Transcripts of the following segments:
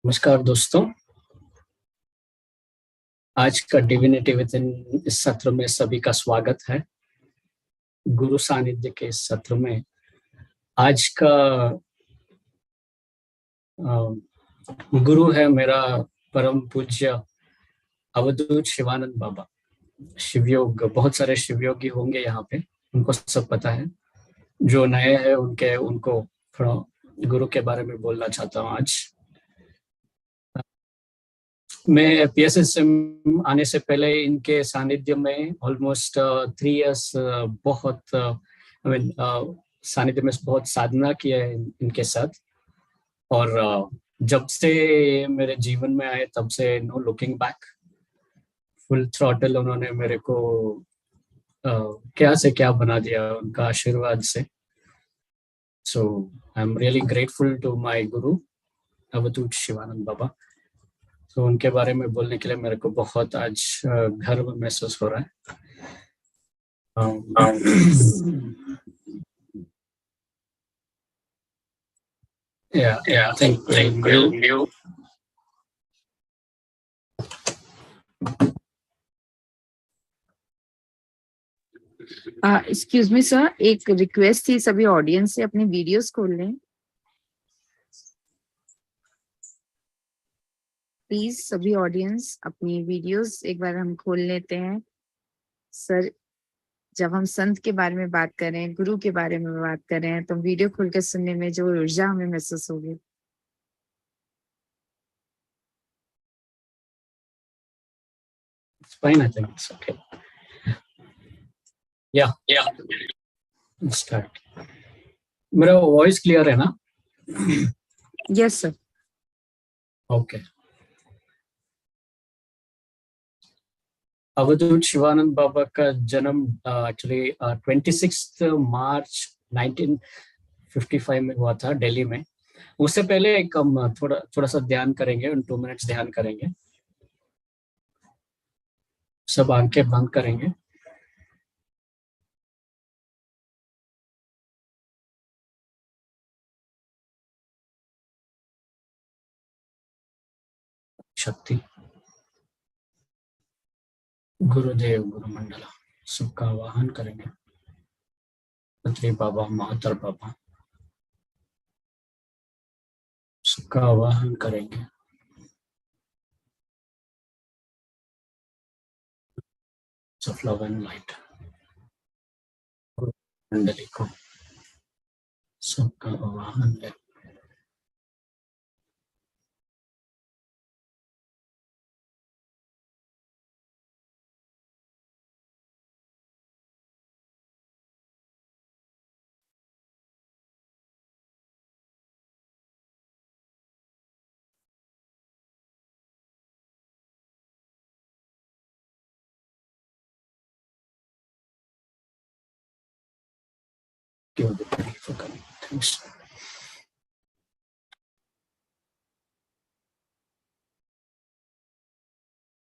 नमस्कार दोस्तों। आज का डिविनिटी विद इन इस सत्र में सभी का स्वागत है। गुरु सानिध्य के इस सत्र में आज का गुरु है मेरा परम पूज्य अवधूत शिवानंद बाबा। शिवयोग, बहुत सारे शिवयोगी होंगे यहाँ पे, उनको सब पता है। जो नए हैं उनको थोड़ा गुरु के बारे में बोलना चाहता हूँ आज। मैं पीएसएसएम आने से पहले इनके सानिध्य में ऑलमोस्ट 3 इयर्स बहुत सानिध्य में बहुत साधना किया है इनके साथ। और जब से मेरे जीवन में आए तब से no looking back, full throttle उन्होंने मेरे को क्या से क्या बना दिया उनका आशीर्वाद से। So I am really grateful to my guru Avadhoot Shivanand बाबा। तो उनके बारे में बोलने के लिए मेरे को बहुत आज गर्व महसूस हो रहा है। Thank you. Excuse me sir, एक रिक्वेस्ट थी सभी ऑडियंस से अपनी वीडियोस खोल लें प्लीज। सभी ऑडियंस अपनी वीडियोस एक बार हम खोल लेते हैं। सर, जब हम संत के बारे में बात कर रहे हैं, गुरु के बारे में बात कर रहे हैं, तो वीडियो खोलकर सुनने में जो ऊर्जा हमें महसूस होगी। It's fine, I think it's okay. Yeah. Start. मेरा वॉइस क्लियर है ना? Yes sir. ओके। अवधूत शिवानंद बाबा का जन्म एक्चुअली 26 मार्च 1955 में हुआ था, दिल्ली में। उससे पहले एक हम थोड़ा सा ध्यान करेंगे, 2 मिनट्स ध्यान करेंगे। सब आंखें बंद करेंगे। शक्ति गुरुदेव गुरुमंडला सबका आवाहन करेंगे। पत्री बाबा, महातर बाबा सबका आवाहन करेंगे। लव एंड लाइट मंडली को सबका आवाहन है।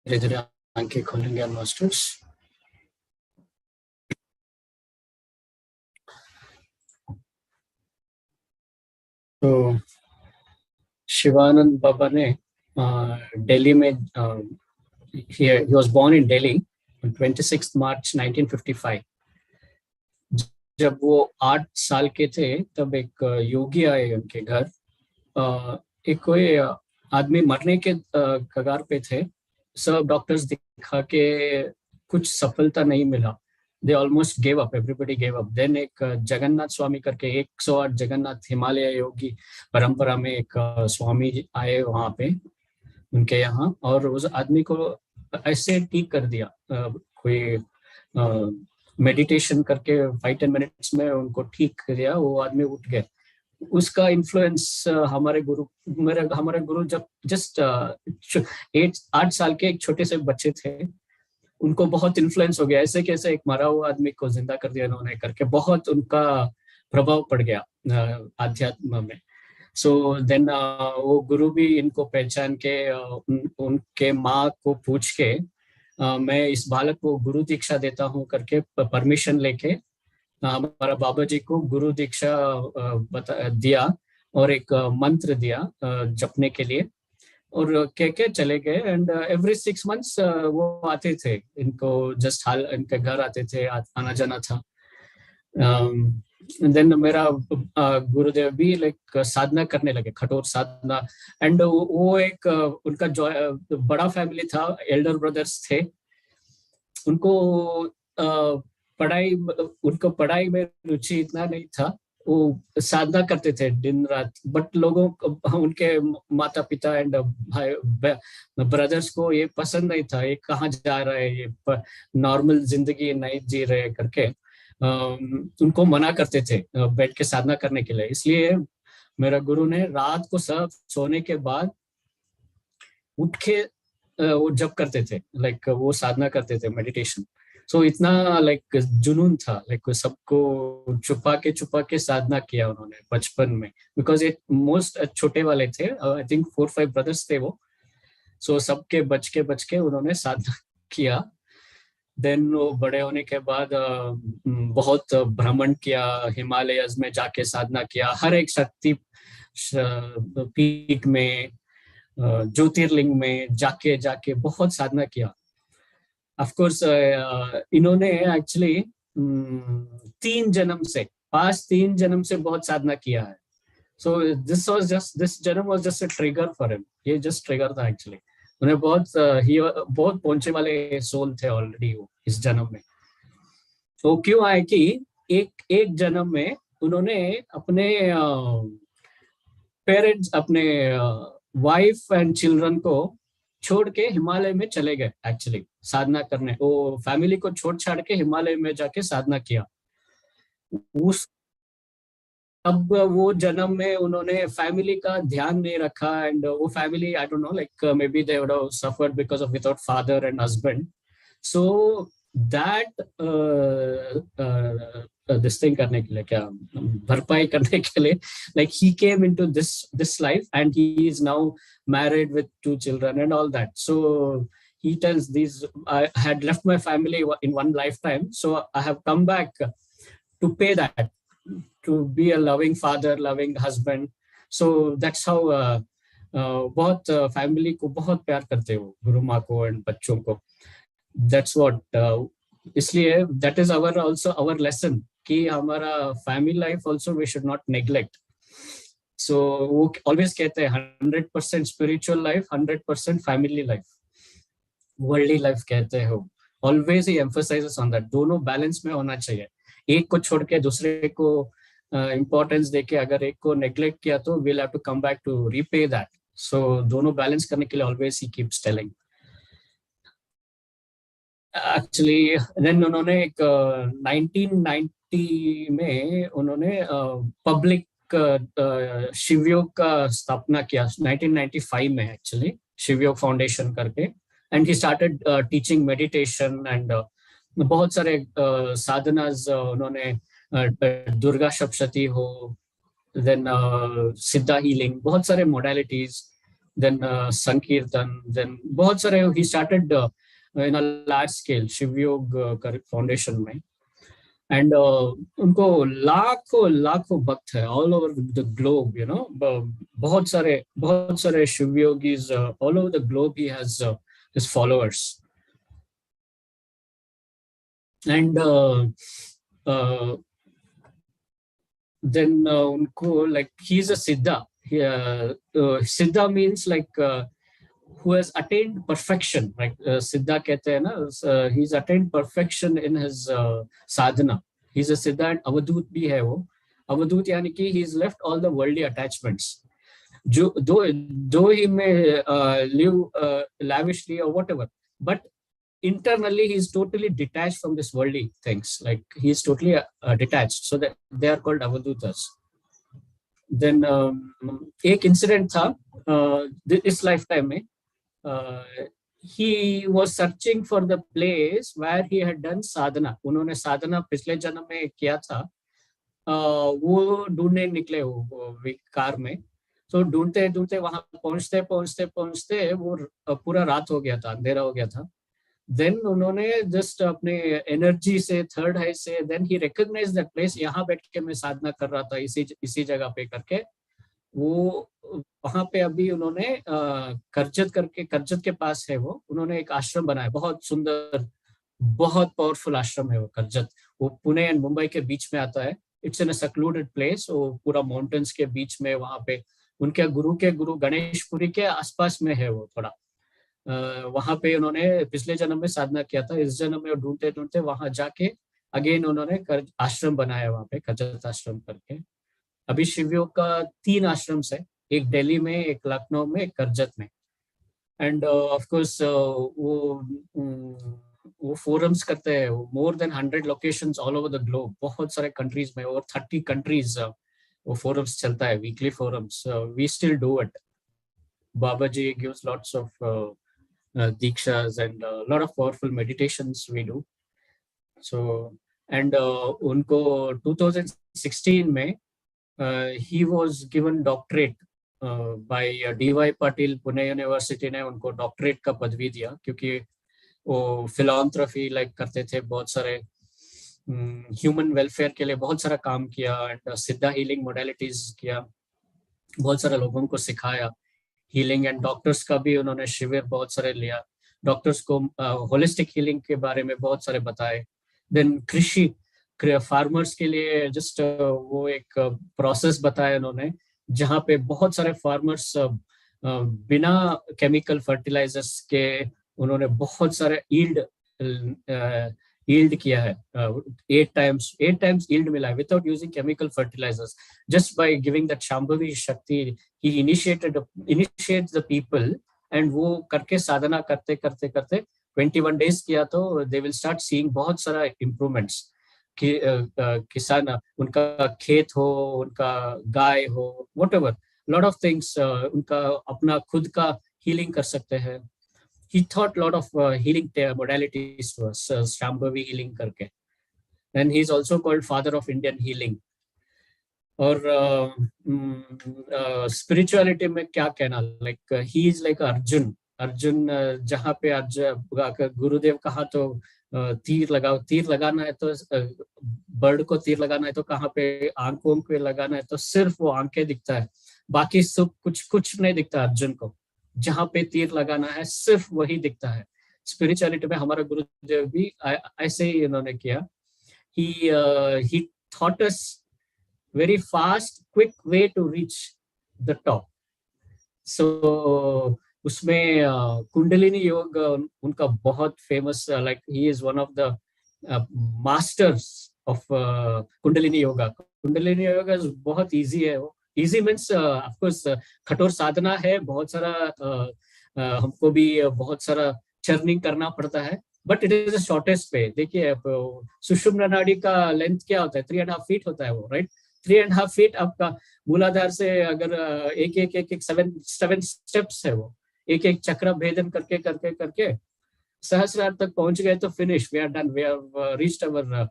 धीरे धीरे आंखें खोलेंगे मास्टर्स। तो शिवानंद बाबा ने दिल्ली में he was born in Delhi on 26 March 1955। जब वो 8 साल के थे तब एक योगी आए उनके घर। एक कोई आदमी मरने के कगार पे थे। सब डॉक्टर्स दिखा के कुछ सफलता नहीं मिला। They almost gave up, everybody gave up. Then एक जगन्नाथ स्वामी करके 108 जगन्नाथ हिमालय योगी परंपरा में एक स्वामी आए वहां पे उनके यहाँ, और उस आदमी को ऐसे ठीक कर दिया। कोई मेडिटेशन करके 5-10 मिनट्स में उनको ठीक कर दिया। वो आदमी उठ गए। उसका इन्फ्लुएंस हमारे गुरु जब जस्ट 8 साल के एक छोटे से बच्चे थे, उनको बहुत इन्फ्लुएंस हो गया। ऐसे कैसे एक मरा हुआ आदमी को जिंदा कर दिया उन्होंने करके, बहुत उनका प्रभाव पड़ गया आध्यात्म में। सो देन वो गुरु भी इनको पहचान के उनके माँ को पूछ के मैं इस बालक को गुरु दीक्षा देता हूँ करके परमिशन लेके हमारा बाबा जी को गुरु दीक्षा दिया और एक मंत्र दिया जपने के लिए। और कह के चले गए। एंड एवरी 6 months वो आते थे, इनको जस्ट हाल इनके घर आते थे, आना जाना था। देन मेरा गुरुदेव भी लाइक साधना करने लगे, कठोर साधना। एंड वो एक उनका जो बड़ा फैमिली था, एल्डर ब्रदर्स थे, उनको पढ़ाई उनको पढ़ाई में रुचि इतना नहीं था। वो साधना करते थे दिन रात, बट लोगों को, उनके माता पिता एंड भाई ब्रदर्स को ये पसंद नहीं था, ये कहाँ जा रहे हैं, ये नॉर्मल जिंदगी नहीं जी रहे करके उनको मना करते थे बैठ के साधना करने के लिए। इसलिए मेरा गुरु ने रात को सब सोने के बाद उठ के वो जब करते थे, लाइक वो साधना करते थे, मेडिटेशन। सो इतना लाइक जुनून था, लाइक सबको छुपा के साधना किया उन्होंने बचपन में, बिकॉज ये मोस्ट छोटे वाले थे, आई थिंक 4-5 ब्रदर्स थे वो। सो सबके बच के उन्होंने साधना किया। देन वो बड़े होने के बाद बहुत भ्रमण किया, हिमालयस में जाके साधना किया, हर एक शक्ति पीठ में, ज्योतिर्लिंग में जाके जाके बहुत साधना किया। ऑफ कोर्स इन्होंने एक्चुअली 3 जन्म से बहुत साधना किया है। सो दिस जन्म was just a trigger for him, ये जस्ट ट्रिगर था एक्चुअली। उन्हें बहुत पहुंचे वाले सोल थे ऑलरेडी वो इस जन्म में। तो क्यों आए कि एक जन्म में उन्होंने अपने पेरेंट्स, अपने वाइफ एंड चिल्ड्रन को छोड़ के हिमालय में चले गए एक्चुअली साधना करने। वो फैमिली को छोड़ छाड़ के हिमालय में जाके साधना किया। उस अब वो जन्म में उन्होंने फैमिली का ध्यान नहीं रखा, एंड वो family, I don't know, like may be they would have suffered because of without father and husband. So that this thing करने के लिए, क्या भरपाई करने के लिए, like he came into this life and he is now married with 2 children and all that. So he tells these, I had left my family in one lifetime, so I have come back to pay that, to be a loving father, loving husband. So that's how बहुत family को बहुत प्यार करते हो, गुरु माँ को and बच्चों को। that's what इसलिए that is our also our lesson कि हमारा family life also we should not neglect. So वो always कहते हैं 100% spiritual life, 100% family life, worldly life कहते हो। Always he emphasizes on that, दोनों balance में होना चाहिए। एक को छोड़ के दूसरे को importance देके अगर एक को neglect किया तो we'll have to come back to repay that. So दोनों balance करने के लिए always he keeps telling. Actually then उन्होंने एक 1990 में उन्होंने public शिवयोग का स्थापना किया 1995 में एक्चुअली, शिवयोग फाउंडेशन करके। And he started teaching meditation and बहुत सारे साधनास उन्होंने, दुर्गा सप्तशती हो, देन सिद्धा हीलिंग, बहुत सारे मोडालिटीज, देन संकीर्तन, देन बहुत सारे he started in a large scale Shivayog foundation में। एंड उनको लाखों भक्त है all over the globe, you know, बहुत सारे Shiva yogis all over the globe he has his followers. And then उनको like he is a siddha. Siddha means like who has attained perfection, like Siddha कहते हैं ना, he's attained perfection in his sadhana. He's a Siddha and Avadut भी है वो। Avadut यानी कि he's left all the worldly attachments. जो he may live lavishly or whatever, but internally he's totally detached from this worldly things. Like he's totally detached, so that they are called Avadutas. Then एक incident था इस lifetime में, he was searching for the place where he had done sadhana. उन्होंने साधना पिछले जन्म में किया था, वो ढूंढने निकले वो कार में। तो ढूंढते ढूंढते वहां पहुंचते वो पूरा रात हो गया था, अंधेरा हो गया था। देन उन्होंने जस्ट अपने एनर्जी से, थर्ड आई से, then he recognise that place, यहाँ बैठ के मैं साधना कर रहा था इसी जगह पे करके। वो वहां पे अभी उन्होंने करजत के पास है वो, उन्होंने एक आश्रम बनाया, बहुत सुंदर, बहुत पावरफुल आश्रम है वो करजत। वो पुणे एंड मुंबई के बीच में आता है। It's in a secluded place, वो पूरा माउंटेन्स के बीच में, वहां पे उनके गुरु गणेशपुरी के आसपास में है वो थोड़ा। वहां पे उन्होंने पिछले जन्म में साधना किया था, इस जन्म में ढूंढते ढूंढते वहां जाके अगेन उन्होंने आश्रम बनाया वहां पे, करजत आश्रम करके। अभी शिवयोग का 3 आश्रम है, एक दिल्ली में, एक लखनऊ में, एक करजत में। एंड ऑफ कोर्स वो फोरम्स करते हैं, more than 100 locations all over the globe, बहुत सारे कंट्रीज में, ओवर 30 कंट्रीज वो फोरम्स चलता है, weekly forums. We still do it. Babaji gives lots of दीक्षाs and a lot of powerful meditations we do. So and उनको 2016 में he was given doctorate by DY Patil, Pune university ने उनको doctorate का पदवी दिया, क्योंकि वो फिलॉन्थ्रफी लाइक करते थे, बहुत सारे ह्यूमन वेलफेयर के लिए बहुत सारा काम किया, एंड सिद्धा हीलिंग मोडेलिटीज किया, बहुत सारे लोगों को सिखाया हीलिंग। एंड डॉक्टर्स का भी उन्होंने शिविर बहुत सारे लिया, डॉक्टर्स को होलिस्टिक हीलिंग के बारे में बहुत सारे बताए। देन कृषि फार्मर्स के लिए जस्ट वो एक प्रोसेस बताया उन्होंने, जहाँ पे बहुत सारे फार्मर्स बिना केमिकल फर्टिलाइजर्स के उन्होंने बहुत सारे यील्ड किया है। 8 times यील्ड मिला है without using chemical fertilisers, just by giving that Shambhavi Shakti. He initiates the people, and वो करके साधना करते करते करते 21 days किया तो they will start seeing बहुत सारा improvements। कि किसान, उनका खेत हो, उनका गाय हो, whatever, lot of things, उनका अपना खुद का healing कर सकते हैं। He taught lot of healing modalities to us, Shambhavi healing करके, and he is also called father of Indian healing। और स्पिरिचुअलिटी में क्या कहना, like he is like Arjun. Arjun जहाँ पे गुरुदेव कहा तो तीर लगाओ, तीर लगाना है तो बर्ड को तीर लगाना है तो कहाँ पे, आंखों पे लगाना है तो सिर्फ वो आंखें दिखता है, बाकी सब कुछ नहीं दिखता अर्जुन को। जहाँ पे तीर लगाना है सिर्फ वही दिखता है। स्पिरिचुअलिटी में हमारा गुरुदेव भी ऐसे ही इन्होंने किया। he taught us very fast, quick way to reach the top. So उसमें कुंडलिनी योग उनका बहुत famous, like he is one of the masters of kundalini yoga. Kundalini yoga बहुत इजी है। वो इजी मीन्स ऑफ कोर्स कठोर साधना है, बहुत सारा हमको भी बहुत सारा चर्निंग करना पड़ता है, but it is the shortest वे। देखिए सुषुम्ना नाड़ी का लेंथ क्या होता है, 3.5 फीट होता है वो, राइट। 3.5 फीट आपका मूलाधार से अगर एक 7 स्टेप्स है, वो एक चक्र भेदन करके करके करके सहस्रार तक पहुंच गए तो finish, we are done, we have reached our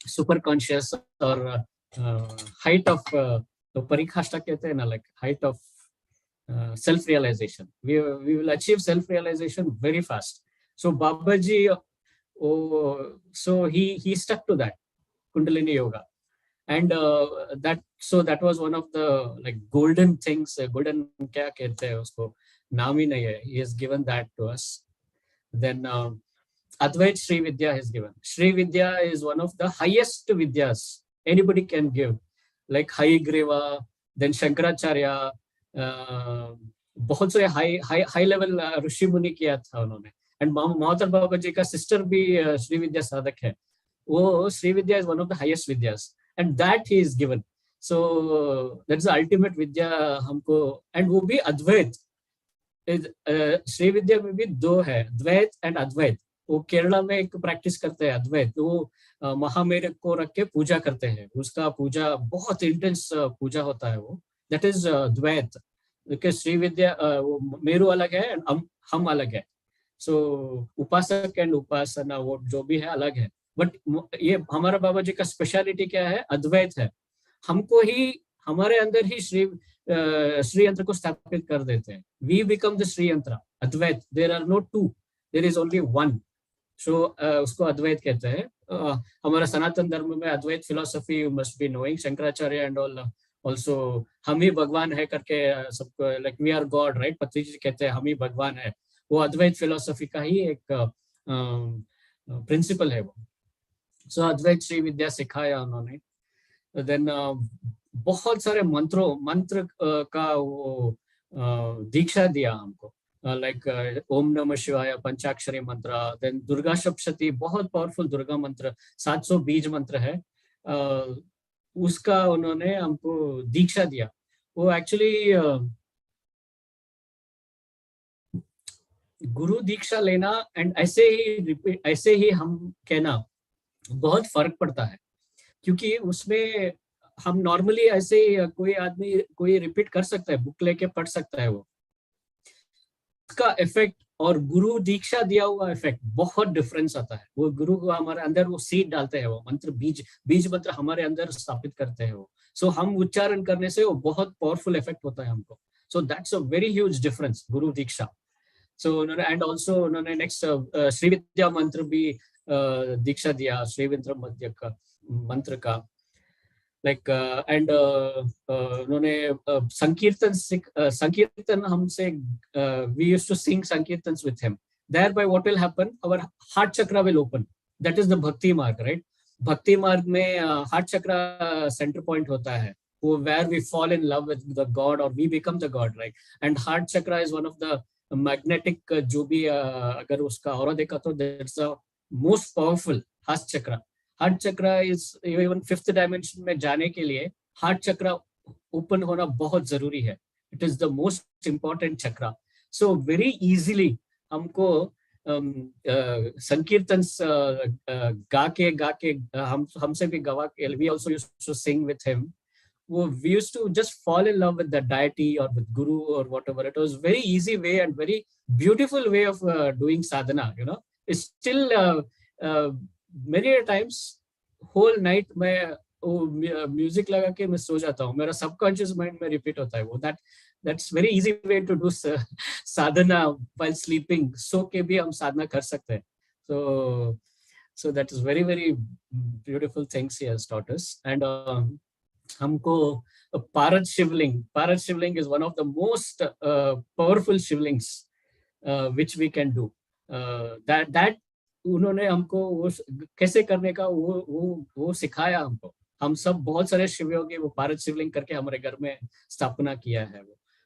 super conscious और हाइट ऑफ, तो परिकाष्ठा कहते हैं ना, like height of self realization. We will achieve self realization very fast. So Babaji, so he stuck to that Kundalini yoga, and that was one of the like golden things, golden kya kehte hain usko, naam hi nahi hai, he has given that to us. Then Advait Sri Vidya is given. Sri Vidya is one of the highest vidyas anybody can give, like Hayagriva, then Shankaracharya, बहुत से high level ऋषि मुनि किया था उन्होंने। And Mahavatar बाबा जी का sister भी श्री विद्या साधक है। वो Shri Vidya is one of the highest vidyas, and that he is given. So that's the ultimate vidya हमको। एंड वो भी अद्वैत, श्री विद्या में भी 2 है, द्वैत एंड अद्वैत। वो केरला में एक प्रैक्टिस करते हैं अद्वैत, वो महामेरु को रख के पूजा करते हैं, उसका पूजा बहुत इंटेंस पूजा होता है वो, दैट इज द्वैत। बिकॉज श्री विद्या मेरु अलग है एंड हम अलग है। सो उपासक एंड उपासना वो जो भी है अलग है, बट ये हमारा बाबा जी का स्पेशलिटी क्या है, अद्वैत है। हमको ही हमारे अंदर ही श्री यंत्र को स्थापित कर देते हैं। We become the Shri Yantra, Advaita. There are no 2, there is only 1। सो उसको अद्वैत कहते हैं। हमारा सनातन धर्म में Advaita philosophy you must be knowing, Shankaracharya and all also हम ही भगवान है करके सबको like we are God right, Patriji ji कहते हैं हम ही भगवान है। वो अद्वैत फिलोसफी का ही एक प्रिंसिपल है वो। सो अद्वैत श्री विद्या सिखाया उन्होंने। देन बहुत सारे मंत्र का वो दीक्षा दिया हमको, लाइक ओम नमः शिवाय, पंचाक्षरी मंत्र, देन दुर्गा सप्तशती, बहुत पावरफुल दुर्गा मंत्र, 700 बीज मंत्र है, उसका उन्होंने हमको दीक्षा दिया। वो एक्चुअली गुरु दीक्षा लेना एंड ऐसे ही हम कहना बहुत फर्क पड़ता है, क्योंकि उसमें हम नॉर्मली ऐसे ही कोई आदमी कोई रिपीट कर सकता है, बुक लेके पढ़ सकता है, वो उसका इफेक्ट और गुरु दीक्षा दिया हुआ इफेक्ट बहुत डिफरेंस आता है। वो गुरु को हमारे अंदर वो सीड डालते हैं, वो मंत्र बीज मंत्र हमारे अंदर स्थापित करते हैं वो। सो हम उच्चारण करने से वो बहुत पावरफुल इफेक्ट होता है हमको। So that's a very huge difference, गुरु दीक्षा। सो उन्होंने एंड ऑल्सो उन्होंने नेक्स्ट श्री विद्या मंत्र भी दीक्षा दिया, श्री विद्या मंत्र का, लाइक एंड उन्होंने संकीर्तन हमसे, we used to sing sankirtans with him. Thereby what will happen, our heart chakra will open. That is the bhakti marg, right? भक्ति मार्ग में हार्ट चक्रा सेंटर पॉइंट होता है, वो where we fall in love with the god or we become the god, right? And heart chakra is one of the magnetic, जो भी अगर उसका ऑरा देखा तो that's the most powerful heart chakra. Heart chakra is even 5th dimension में जाने के लिए हार्ट चक्रा ओपन होना बहुत जरूरी है। It is the most important chakra. So very easily हमको संकीर्तन गा के हमसे भी गवा के, we also used to sing with him. वो we used to just fall in love with the deity or with guru or whatever. It was very easy way and very beautiful way of doing sadhana, you know. It's still many times whole night मैं वो music लगा के मैं सो जाता हूँ, मेरा subconscious mind में repeat होता है वो। that's very easy way to do sadhana while sleeping. सो के भी हम साधना कर सकते हैं। so that is very very beautiful things he has taught us. And हमको पारद शिवलिंग is one of the most powerful Shivlings which we can do. that उन्होंने हमको वो कैसे करने का वो सिखाया हमको। हम सब बहुत सारे शिवों की वो पारद शिवलिंग करके हमारे घर में स्थापना किया है।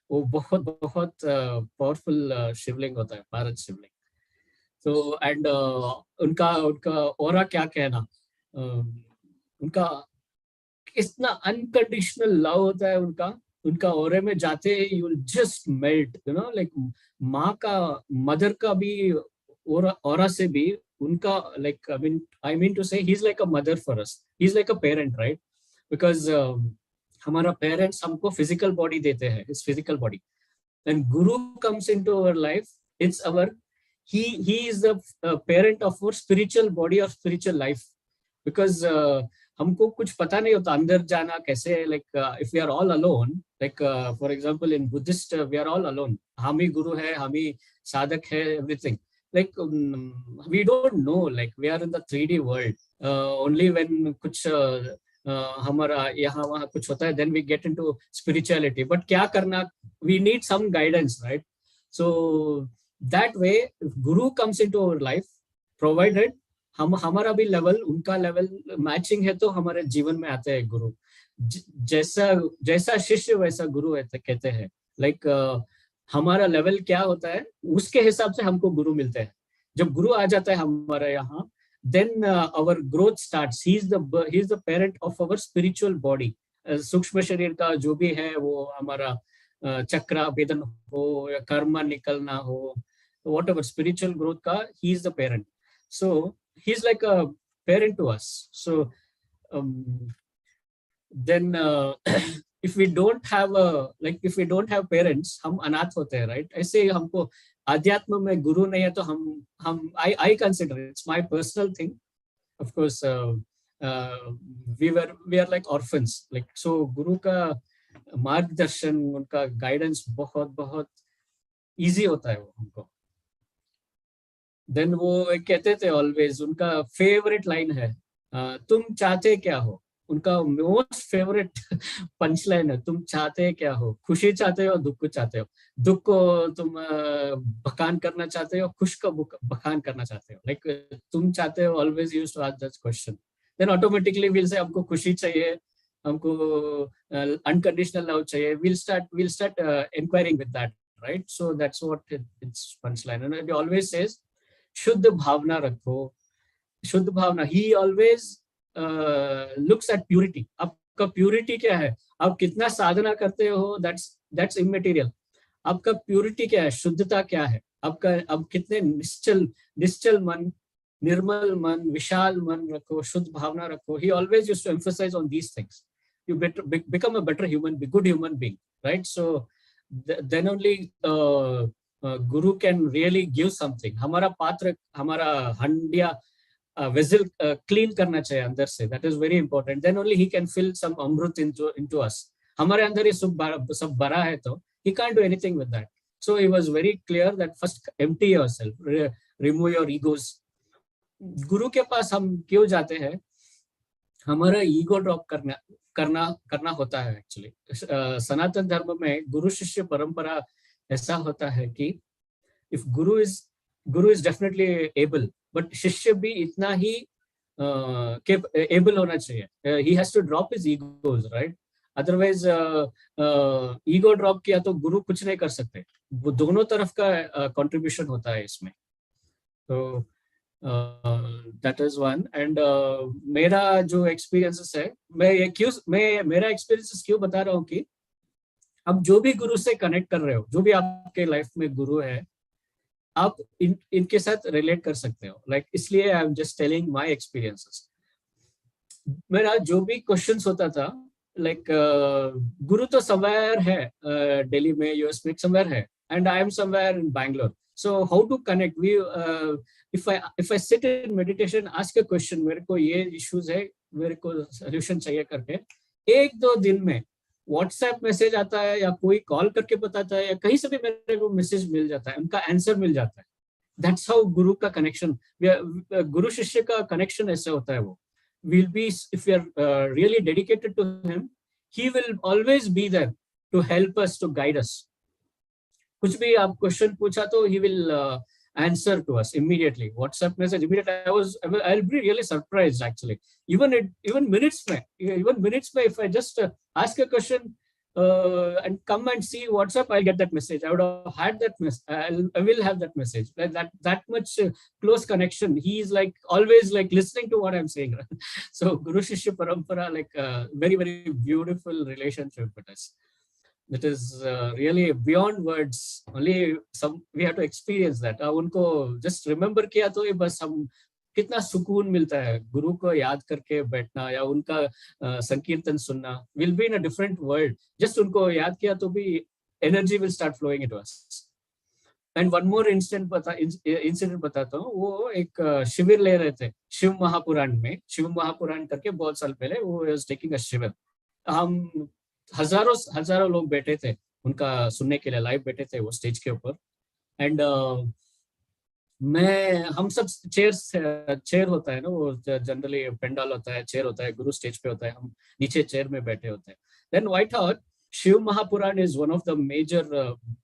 वो बहुत बहुत पावरफुल शिवलिंग होता है पारद शिवलिंग। तो एंड उनका ऑरा क्या कहना, उनका इतना अनकंडीशनल लव होता है उनका ऑरे में जाते you will just melt, you know, like माँ का मदर का भी ऑरा से भी उनका, like I mean to say he's like a mother for us, he's like a parent, right? Because हमारा पेरेंट्स हमको फिजिकल बॉडी देते हैं, इस physical body. when guru comes into our life, it's our he is the parent of our spiritual body or spiritual life, because हमको कुछ पता नहीं होता अंदर जाना कैसे, like if we are all alone, like for example in Buddhist we are all alone, हम ही गुरु है, हम ही साधक है, everything, like we don't know, like we are in the 3D world, only when कुछ हमारा यहाँ वहाँ कुछ होता है then we get into spirituality, but क्या करना, we need some guidance, right? So that way if guru comes into our life, provided हमारा भी लेवल उनका लेवल मैचिंग है तो हमारे जीवन में आते हैं गुरु। जैसा शिष्य वैसा गुरु कहते हैं, लाइक हमारा लेवल क्या होता है उसके हिसाब से हमको गुरु मिलते हैं। जब गुरु आ जाता है हमारे यहाँ, then our growth starts. He is the parent of our spiritual body. सूक्ष्म शरीर का जो भी है वो हमारा चक्रा भेदन हो या कर्म निकलना हो, whatever spiritual growth का, he is the parent. So he's like a parent to us. So then if we don't have parents, हम अनाथ होते हैं, right? ऐसे ही हमको आध्यात्म में गुरु नहीं है तो हम I consider it's my personal thing, of course, we are like orphans, like so गुरु का मार्गदर्शन, उनका गाइडेंस बहुत बहुत इजी होता है वो हमको। देन वो कहते थे ऑलवेज, उनका फेवरेट लाइन है, तुम चाहते क्या हो, उनका मोस्ट फेवरेट पंच लाइन है, तुम चाहते क्या हो, खुशी चाहते हो, दुख को चाहते हो, दुख को तुम बखान करना चाहते हो, खुश को बखान करना चाहते हो, लाइक तुम चाहते हो, always used to ask that question, then automatically will say हमको खुशी चाहिए, हमको अनकंडीशनल लव चाहिए, we'll start inquiring with that, right? So that's what it's punchline, and he always says शुद्ध भावना रखो, शुद्ध भावना, he always looks at purity, आपका purity क्या है, आप कितना साधना करते हो, that's immaterial, आपका प्योरिटी क्या है, शुद्धता क्या है आपका, आप कितने निश्चल मन, निर्मल मन, विशाल मन रखो, शुद्ध भावना रखो. He always used to emphasize on these things. You become a better good human being, right? So then only Guru can really give something. हमारा पात्र, हमारा हंडिया, vessel clean करना चाहिए अंदर से. That is very important. Then only he can fill some amrut into us. हमारे अंदर ये सब भरा है तो he can't do anything with that. So he was very clear that first empty yourself, remove your egos. गुरु के पास हम क्यों जाते हैं, हमारा ईगो ड्रॉप करना होता है एक्चुअली. सनातन धर्म में गुरु शिष्य परंपरा ऐसा होता है कि if Guru is definitely able, but शिष्य भी इतना ही एबल होना चाहिए. He has to drop his egos, right? Otherwise ego drop किया तो गुरु कुछ नहीं कर सकते. वो दोनों तरफ का कंट्रीब्यूशन होता है इसमें. तो that is one. And मेरा जो एक्सपीरियंसेस है, मैं मेरा एक्सपीरियंसेस क्यों बता रहा हूँ कि अब जो भी गुरु से कनेक्ट कर रहे हो, जो भी आपके लाइफ में गुरु है, आप इनके साथ रिलेट कर सकते हो. लाइक इसलिए आई am just telling my experiences. मेरा जो भी क्वेश्चंस होता था, लाइक गुरु तो समवेयर है दिल्ली में, यूएस में समवेयर है, and I am somewhere in Bangalore. So how to connect? If I sit in meditation, ask a question, मेरे को ये issues है, मेरे को solution चाहिए करके, 1-2 दिन में WhatsApp मैसेज आता है या कोई कॉल करके बताता है या कहीं से भी मेरे को मैसेज मिल जाता है, उनका आंसर मिल जाता है. That's how गुरु का कनेक्शन, गुरु शिष्य का कनेक्शन ऐसा होता है. वो will be, if we are really dedicated to him, he will always be there to help us, to guide us. कुछ भी आप क्वेश्चन पूछा तो he will answer to us immediately. WhatsApp message immediately. I'll be really surprised actually. Even minutes में, if I just ask a question and come and see WhatsApp, I'll get that message. I would have had that message. I will have that message. That much close connection. He is like always like listening to what I'm saying. So Guru Shishya Parampara, like very, very beautiful relationship with us. That is really beyond words. Only we have to experience that. उनको just remember किया तो ये बस हम कितना सुकून मिलता है गुरु को याद करके बैठना या उनका संकीर्तन सुनना. We'll be in a different world. Just उनको याद किया तो भी energy will start flowing into us. And one more incident बताता हूँ. वो एक शिविर ले रहे थे शिव महापुराण में. शिव महापुराण करके बहुत साल पहले वो was taking a शिविर. हम हजारों लोग बैठे थे उनका सुनने के लिए, लाइव बैठे थे वो स्टेज के ऊपर. एंड हम सब चेयर होता है ना, वो जनरली पेंडाल होता है, चेयर होता है, गुरु स्टेज पे होता है, हम नीचे चेयर में बैठे होते हैं. Then white house Shiv Mahapuran is one of the major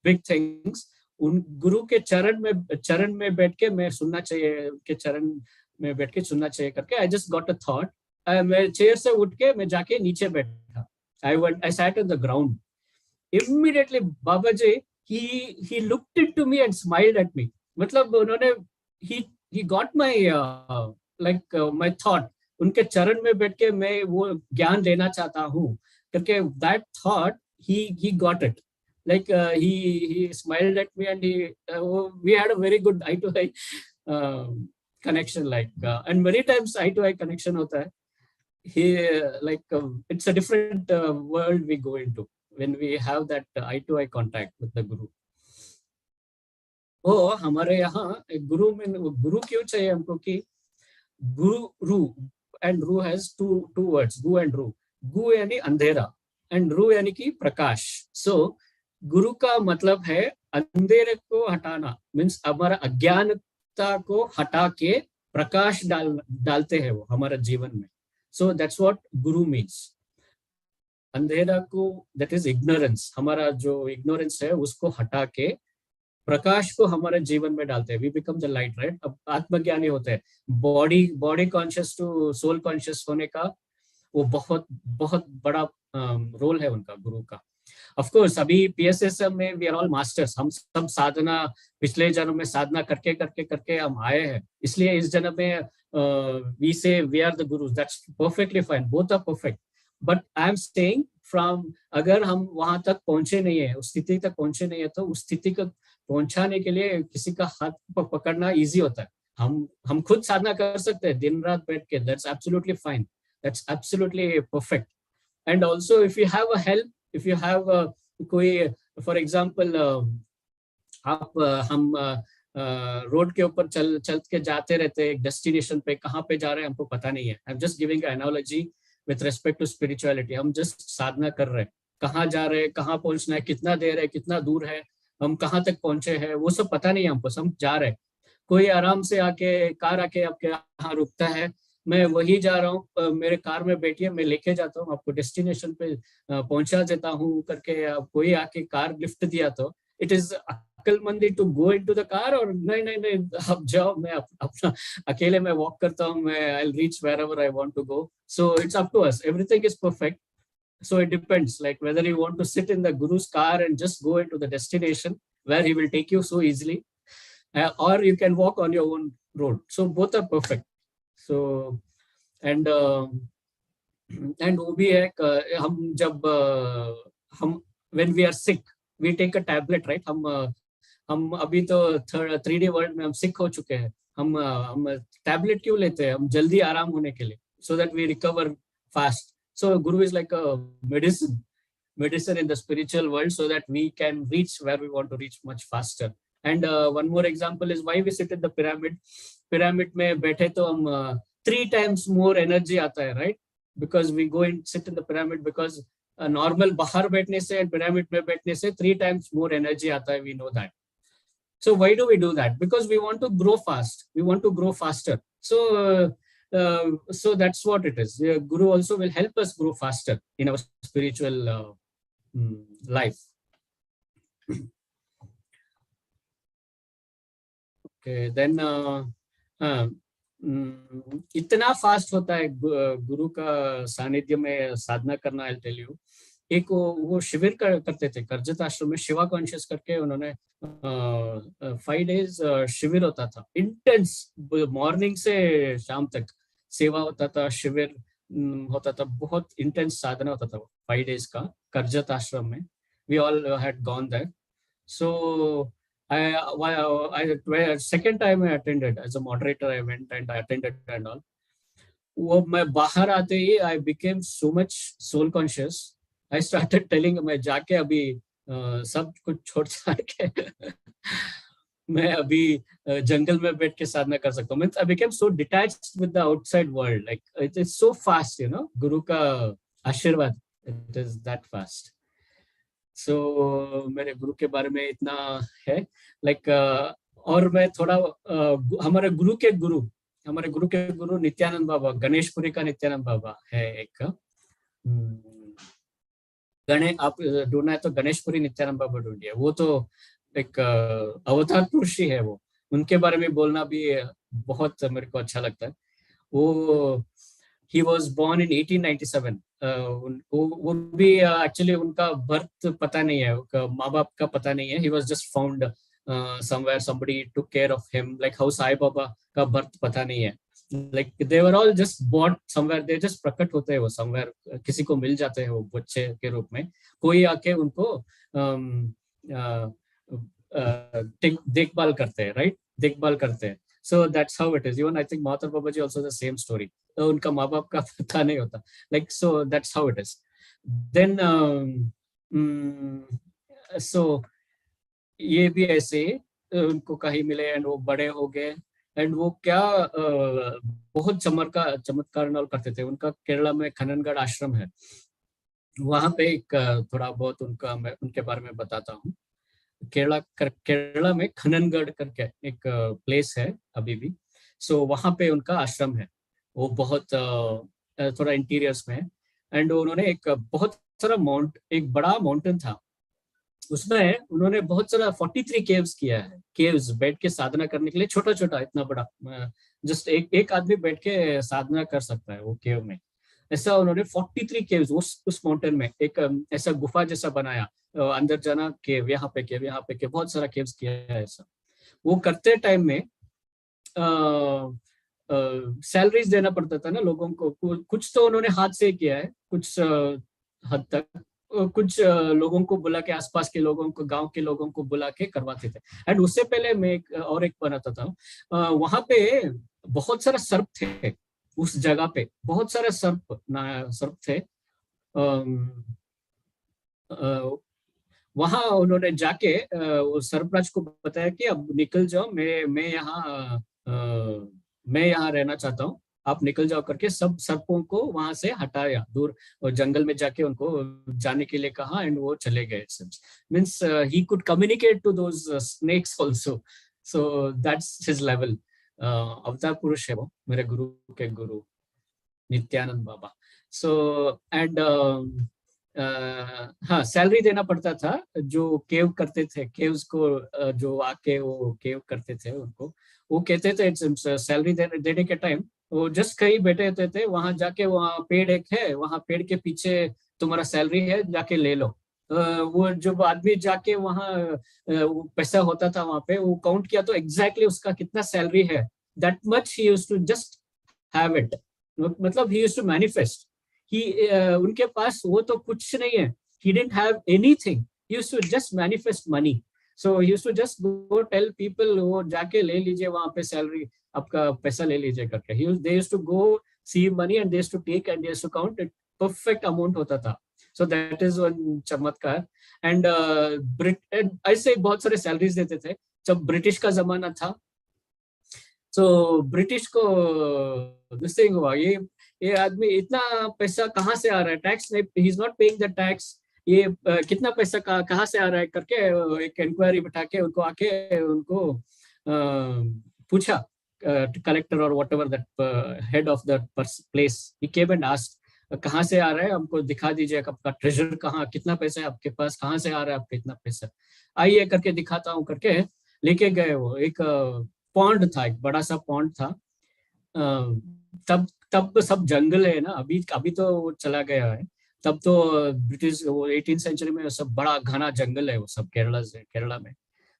big things. उन गुरु के चरण में बैठ के मैं सुनना चाहिए, उनके चरण में बैठ के सुनना चाहिए करके I just got a thought. मैं चेयर से उठ के मैं जाके नीचे बैठा. I sat on the ground. Immediately, Babaji, he looked into me and smiled at me. मतलब उन्होंने he got my my thought. उनके चरण में बैठ के मैं वो ज्ञान लेना चाहता हूँ करके, that thought he got it. Like he smiled at me and we had a very good eye to eye connection. Like and many times eye to eye connection होता है. It's a different world we go into when we have that eye to eye contact with the guru. हमारे यहाँ गुरु क्यों चाहिए हमको कि गुरु and रू has two words, gu and रू. गु यानी अंधेरा and रू यानी कि प्रकाश. So गुरु का मतलब है अंधेरे को हटाना, मीन्स हमारा अज्ञानता को हटा के प्रकाश डालते हैं वो हमारा जीवन में. So that's what Guru means. अंधेरा को, दैट इज इग्नोरेंस, हमारा जो इग्नोरेंस है उसको हटा के प्रकाश को हमारे जीवन में डालते हैं, we become the light, right. अब आत्मज्ञानी होते हैं, body body conscious to soul conscious होने का वो बहुत बहुत बड़ा रोल है उनका, गुरु का। ऑफ कोर्स अभी पीएसएसएम में वी आर ऑल मास्टर्स, हम सब साधना पिछले जन्म में साधना करके करके करके हम आए हैं, इसलिए इस जन्म में we say we are the gurus, that's perfectly fine, both are perfect. But I am saying from, अगर हम वहां तक पहुंचे नहीं है, उस स्थिति तक पहुंचे नहीं है, तो उस स्थिति को पहुंचाने के लिए किसी का हाथ पकड़ना इजी होता है। हम खुद साधना कर सकते हैं दिन रात बैठ के, that's absolutely fine, that's absolutely perfect. And also if you have a help, if you have कोई for example आप हम रोड के ऊपर चल के जाते रहते हैं एक डेस्टिनेशन पे, कहाँ पे जा रहे हैं हमको पता नहीं है, I am just giving analogy with respect to spirituality. हम जस्ट साधना कर रहे हैं, कहाँ जा रहे हैं, कहाँ पहुंचना है, कितना देर है, कितना दूर है, हम कहाँ तक पहुंचे हैं, वो सब पता नहीं है हमको, हम जा रहे हैं। कोई आराम से आके कार आके आपके यहाँ रुकता है, मैं वही जा रहा हूँ, मेरे कार में बैठिए, मैं लेके जाता हूँ आपको डेस्टिनेशन पे पहुंचा देता हूँ करके, कोई आके कार लिफ्ट दिया, तो इट इज अक्लमंदी to go into the car, और नहीं नहीं नहीं आप जाओ, मैं अपना अकेले मैं वॉक करता हूँ, मैं I will reach wherever I want to go. So it's up to us, everything is perfect. So it depends, like whether you want to sit in the guru's car and just go into the destination where he will take you so easily, or you can walk on your own road. So both are perfect. So and वो भी है, हम जब हम when we are sick we take a tablet, right। हम अभी तो 3D world में हम सिक हो चुके हैं, हम टैबलेट क्यों लेते हैं, हम जल्दी आराम होने के लिए, so that we recover fast. So guru is like a medicine in the spiritual world, so that we can reach where we want to reach much faster. And one more example is why we sit in the pyramid. Pyramid में बैठे तो हम 3 times more energy आता है, right? Because we go and sit in the pyramid, because normal बाहर बैठने से and pyramid में बैठने से 3 times more energy आता है, we know that. So why do we do that? Because we want to grow fast, we want to grow faster. So that's what it is. Guru also will help us grow faster in our spiritual life. Okay, then इतना fast होता है गुरु का सानिध्य में साधना करना। I'll tell you, एक वो शिविर करते थे करजत आश्रम में, शिवा कॉन्शियस करके उन्होंने 5 days शिविर होता था, इंटेंस, मॉर्निंग से शाम तक सेवा होता था, शिविर होता था, बहुत इंटेंस साधना होता था 5 days का करजत आश्रम में। We all had gone there. So second time I attended as a moderator, I went and I attended and all. वो मैं बाहर आते ही I became so much soul conscious. I started telling, मैं जाके अभी सब कुछ छोड़ छाड़ के मैं अभी जंगल में बैठ के साधना कर सकता हूँ। I became so detached with the outside world, like it is so fast, you know, गुरु का आशीर्वाद, it is that fast. So मेरे गुरु के बारे में इतना है, like और मैं थोड़ा हमारे गुरु के गुरु नित्यानंद बाबा, गणेशपुरी का नित्यानंद बाबा है एक, आप ढूंढना है तो गणेशपुरी नित्यानंद बाबा ढूंढिए, वो तो एक अवतार पुरुष ही है। वो उनके बारे में बोलना भी बहुत मेरे को अच्छा लगता है। वो he was born in 1897. वो भी एक्चुअली उनका बर्थ पता नहीं है, माँ बाप का पता नहीं है। He was just found somewhere, somebody took care of him, like how Sai Baba का बर्थ पता नहीं है, like they were all just born somewhere, they just प्रकट होते हैं वो somewhere, किसी को मिल जाते हैं वो बच्चे के रूप में, कोई आके उनको देखभाल करते हैं, राइट, देखभाल करते हैं। So that's how it is. Even I think Mahathir Babaji also the same story. उनका माँ बाप का पता नहीं होता, like so that's how it is. Then so ये भी ऐसे उनको कहीं मिले एंड वो बड़े हो गए, एंड वो क्या बहुत चमत्कार नॉल करते थे। उनका केरला में खननगढ़ आश्रम है, वहां पे एक थोड़ा बहुत उनका मैं उनके बारे में बताता हूँ। केरला में खननगढ़ करके एक प्लेस है अभी भी, सो वहां पे उनका आश्रम है। वो बहुत थोड़ा इंटीरियर्स में, एंड उन्होंने एक बहुत सारा एक बड़ा माउंटेन था, उसमें उन्होंने बहुत सारा 43 केव्स किया है। केव्स बैठ के साधना करने के लिए, छोटा छोटा, इतना बड़ा, जस्ट एक एक आदमी बैठ के साधना कर सकता है वो केव में। ऐसा उन्होंने 43 केव्स उस माउंटेन में एक ऐसा गुफा जैसा बनाया, अंदर जाना, केव, यहाँ पे केव, यहाँ पे केव, बहुत सारा केव्स किया है ऐसा। वो करते टाइम में सैलरीज देना पड़ता था ना लोगों को, कुछ तो उन्होंने हाथ से किया है कुछ हद तक, कुछ लोगों को बुला के, आसपास के लोगों को, गांव के लोगों को बुला के करवाते थे। एंड उससे पहले मैं और एक बनाता था, वहां पे बहुत सारा सर्प थे उस जगह पे, बहुत सारे सर्प थे। वहां उन्होंने जाके वो सरपराज को बताया कि अब निकल जाओ, मैं यहाँ रहना चाहता हूँ, आप निकल जाओ करके सब सर्पों को वहां से हटाया दूर, और जंगल में जाके उनको जाने के लिए कहा, एंड वो चले गए। Means he could communicate to those snakes also, so that's his level. अवतार पुरुष है वो, मेरे गुरु के गुरु नित्यानंद बाबा। सो एंड हाँ, सैलरी देना पड़ता था जो केव करते थे, केव्स को जो आके वो केव करते थे उनको, वो कहते थे सैलरी देने के टाइम वो जस्ट कहीं बैठे रहते थे, वहां जाके, वहाँ पेड़ एक है, वहां पेड़ के पीछे तुम्हारा सैलरी है, जाके ले लो। वो जब आदमी जाके वहाँ वो पैसा होता था वहां पे, वो काउंट किया तो एग्जैक्टली उसका कितना सैलरी है, that much he used to just have it. मतलब ही यूज्ड टू मैनिफेस्ट। उनके पास वो तो कुछ नहीं है, he didn't have anything, he used to just manifest money, so he used to just go tell people, वो जाके ले लीजिए वहां पे सैलरी, आपका पैसा ले लीजिए करके। they used to go see money and they used to take and they used to count it, perfect amount होता था। so that is one चमत्कार। and ऐसे बहुत सारे सैलरीज देते थे जब ब्रिटिश का जमाना था। तो ब्रिटिश को दिस हुआ, ये आदमी इतना पैसा कहाँ से आ रहा है, टैक्स नहीं, he is not paying the tax, ये कितना पैसा कहाँ से आ रहा है करके एक इंक्वायरी बिठा के उनको आके उनको पूछा, कलेक्टर और what ever that head of that place, he came and asked कहाँ से आ रहा है, हमको दिखा दीजिए आपका ट्रेजर कहाँ, कितना पैसा है आपके पास, कहाँ से आ रहा है आपका इतना पैसा, आइए करके दिखाता हूँ करके लेके गए। वो एक पॉन्ड था, एक बड़ा सा पॉन्ड था। तब तब तो सब जंगल है ना, अभी अभी तो वो चला गया है, तब तो ब्रिटिश वो 18th सेंचुरी में सब बड़ा घना जंगल है वो सब, केरला में।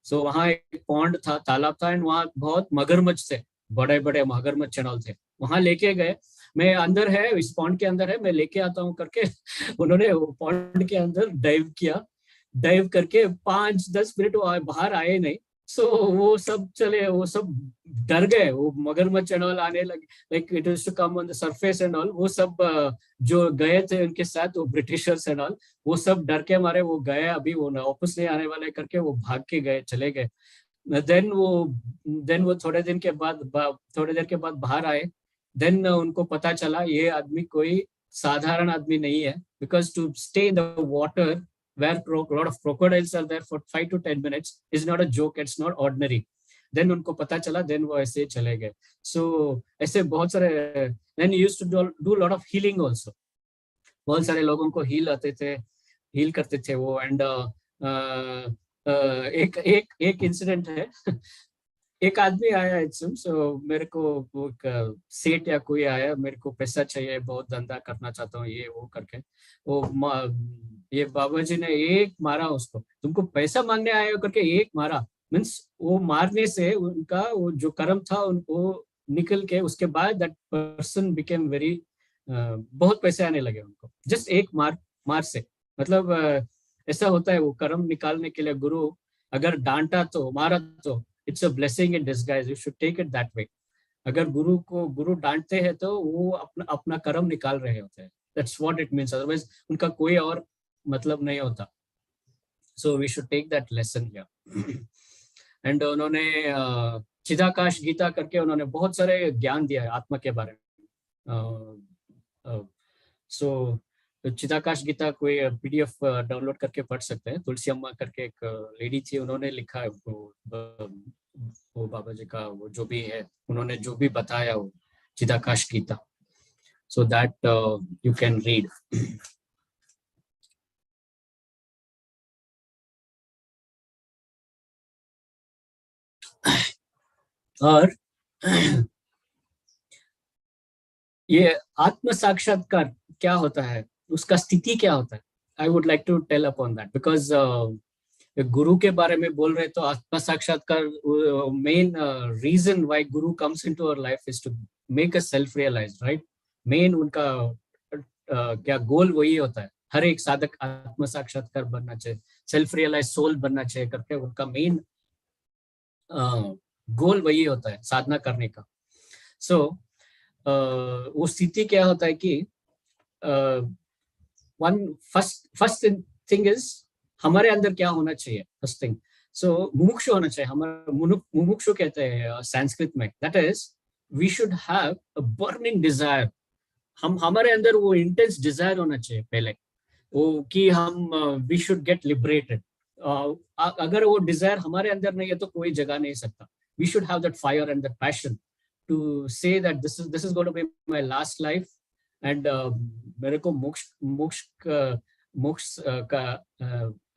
सो वहाँ एक पॉन्ड था, तालाब था, एंड वहाँ बहुत मगरमच्छ थे, बड़े बड़े मगरमच्छ चैनल थे। वहां लेके गए, मैं अंदर है, इस पॉन्ड के अंदर है, मैं लेके आता हूँ करके उन्होंने वो पॉन्ड के अंदर डाइव किया, डाइव करके 5-10 मिनट बाहर आए नहीं। सो वो सब चले, वो सब डर गए, वो मगरमच्छ एंड ऑल आने लगे, like it is to come on the surface and all. वो सब जो गए थे उनके साथ, वो ब्रिटिशर्स एंड ऑल, वो सब डर के मारे वो गए, अभी वो वापस नहीं आने वाले करके वो भाग के गए, चले गए। देन वो थोड़े देर के बाद बाहर आए। देन उनको पता चला ये आदमी कोई साधारण आदमी नहीं है, because to stay in the water where a lot of crocodiles are there for 5 to 10 minutes is not a joke, it's not ordinary. Then उनको पता चला, then वो ऐसे चले गए। So ऐसे बहुत सारे, then he used to do lot of healing also, बहुत सारे लोगों को हील करते थे वो। एंड एक इंसिडेंट है एक आदमी आया एकदम, सो मेरे को वो सेठ या कोई आया, मेरे को पैसा चाहिए, बहुत धंधा करना चाहता हूँ ये वो करके, ये बाबा जी ने एक मारा उसको, तुमको पैसा मांगने आए हो करके एक मारा। मीन्स वो मारने से उनका वो जो कर्म था उनको निकल के, उसके बाद दैट पर्सन बिकेम वेरी, बहुत पैसे आने लगे उनको, जस्ट एक मार से। मतलब ऐसा होता है, वो कर्म निकालने के लिए गुरु अगर डांटा तो, मारा तो, it's a blessing in disguise, you should take it that way. अगर गुरु डांटते हैं तो वो अपना कर्म निकाल रहे होते हैं, that's what it means, otherwise उनका कोई और मतलब नहीं होता। So we should take that lesson here. And उन्होंने चिदाकाश गीता करके उन्होंने बहुत सारे ज्ञान दिया है आत्मा के बारे में। सो चिदाकाश गीता कोई PDF डाउनलोड करके पढ़ सकते हैं। तुलसी अम्मा करके एक लेडी थी, उन्होंने लिखा है वो बाबा जी का वो जो भी है, उन्होंने जो भी बताया वो चिदाकाश Gita. so that you can read. और ये आत्म साक्षात्कार क्या होता है, उसका स्थिति क्या होता है, I would like to tell upon that, because गुरु के बारे में बोल रहे तो आत्म साक्षात्कार main reason why guru comes into our life is to make us self realise, right. Main उनका क्या गोल वही होता है, हर एक साधक आत्म साक्षात्कार बनना चाहिए, सेल्फ रियलाइज सोल बनना चाहिए करके उनका मेन गोल वही होता है साधना करने का। सो वो स्थिति क्या होता है कि फर्स्ट थिंग इज हमारे अंदर क्या होना चाहिए, फर्स्ट थिंग। सो मुमुक्षु होना चाहिए, हमारा मुमुक्षु कहते हैं संस्कृत में, that is we should have a burning desire. हमारे अंदर वो इंटेंस डिजायर होना चाहिए पहले, वो कि हम वी शुड गेट लिबरेटेड। अगर वो डिजायर हमारे अंदर नहीं है तो कोई जगा नहीं सकता। We should have that fire and that passion to say that this is going to be my last life and मेरे को मोक्ष का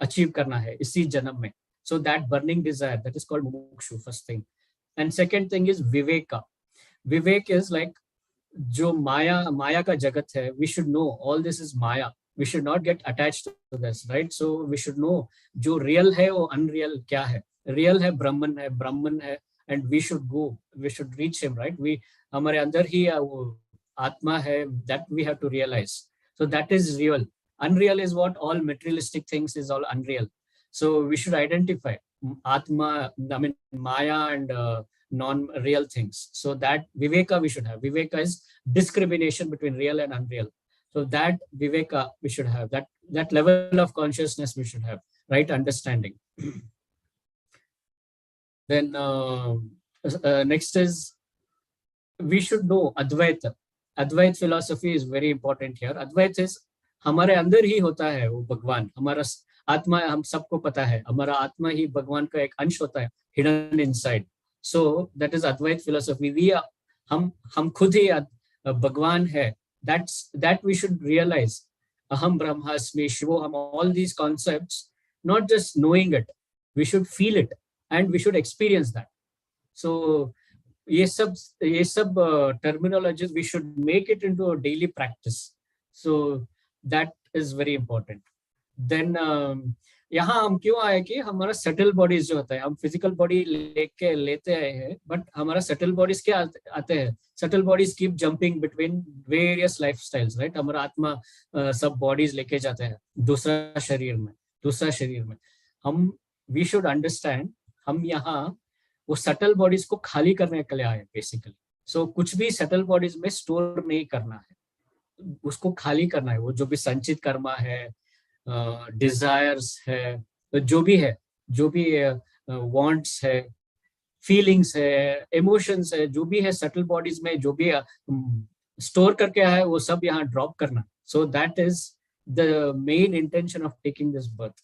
अचीव करना है इसी जन्म में। So that burning desire, that is called mukshu, first thing. And second thing is viveka. Vivek is like जो माया का जगत है, we should know all this is maya. We should not get attached to this, right? So we should know जो real है वो unreal क्या है। real है ब्राह्मण है and we should reach him, right? हमारे अंदर ही वो आत्मा है, that we have to realize. So that is real. Unreal is what all materialistic things is all unreal. So we should identify atma, I mean maya and non-real things. So that viveka we should have. Viveka is discrimination between real and unreal. So that viveka we should have. That level of consciousness we should have, right understanding. Then next is we should know Advaita. Advait philosophy is very important here. Advait is हमारे अंदर ही होता है वो भगवान, हमारा आत्मा, हम सबको पता है हमारा आत्मा ही भगवान का एक अंश होता है, hidden inside. So that is Advait philosophy. हम खुद ही भगवान है. That we should realize. Aham Brahmasmi, Shivoham, all these concepts, not just knowing it, we should feel it. And we should experience that. So ये सब terminologies we should make it into a daily practice. So that is very important. Then यहाँ हम क्यों आए कि हमारा subtle bodies जो होता है, हम फिजिकल बॉडी लेते आए हैं, बट हमारा सटल बॉडीज क्या आते हैं, subtle bodies keep jumping between various lifestyles, right. हमारा आत्मा सब बॉडीज लेके जाते हैं दूसरा शरीर में। हम वी शुड अंडरस्टैंड हम यहाँ वो सटल बॉडीज को खाली करने के लिए आए बेसिकली। सो कुछ भी सटल बॉडीज में स्टोर नहीं करना है, उसको खाली करना है। वो जो भी संचित कर्मा है, डिजायर्स है, जो भी वांट्स है, फीलिंग्स है, इमोशंस है, जो भी है सटल बॉडीज में जो भी स्टोर करके आया है वो सब यहाँ ड्रॉप करना। So that is the main intention of taking this birth.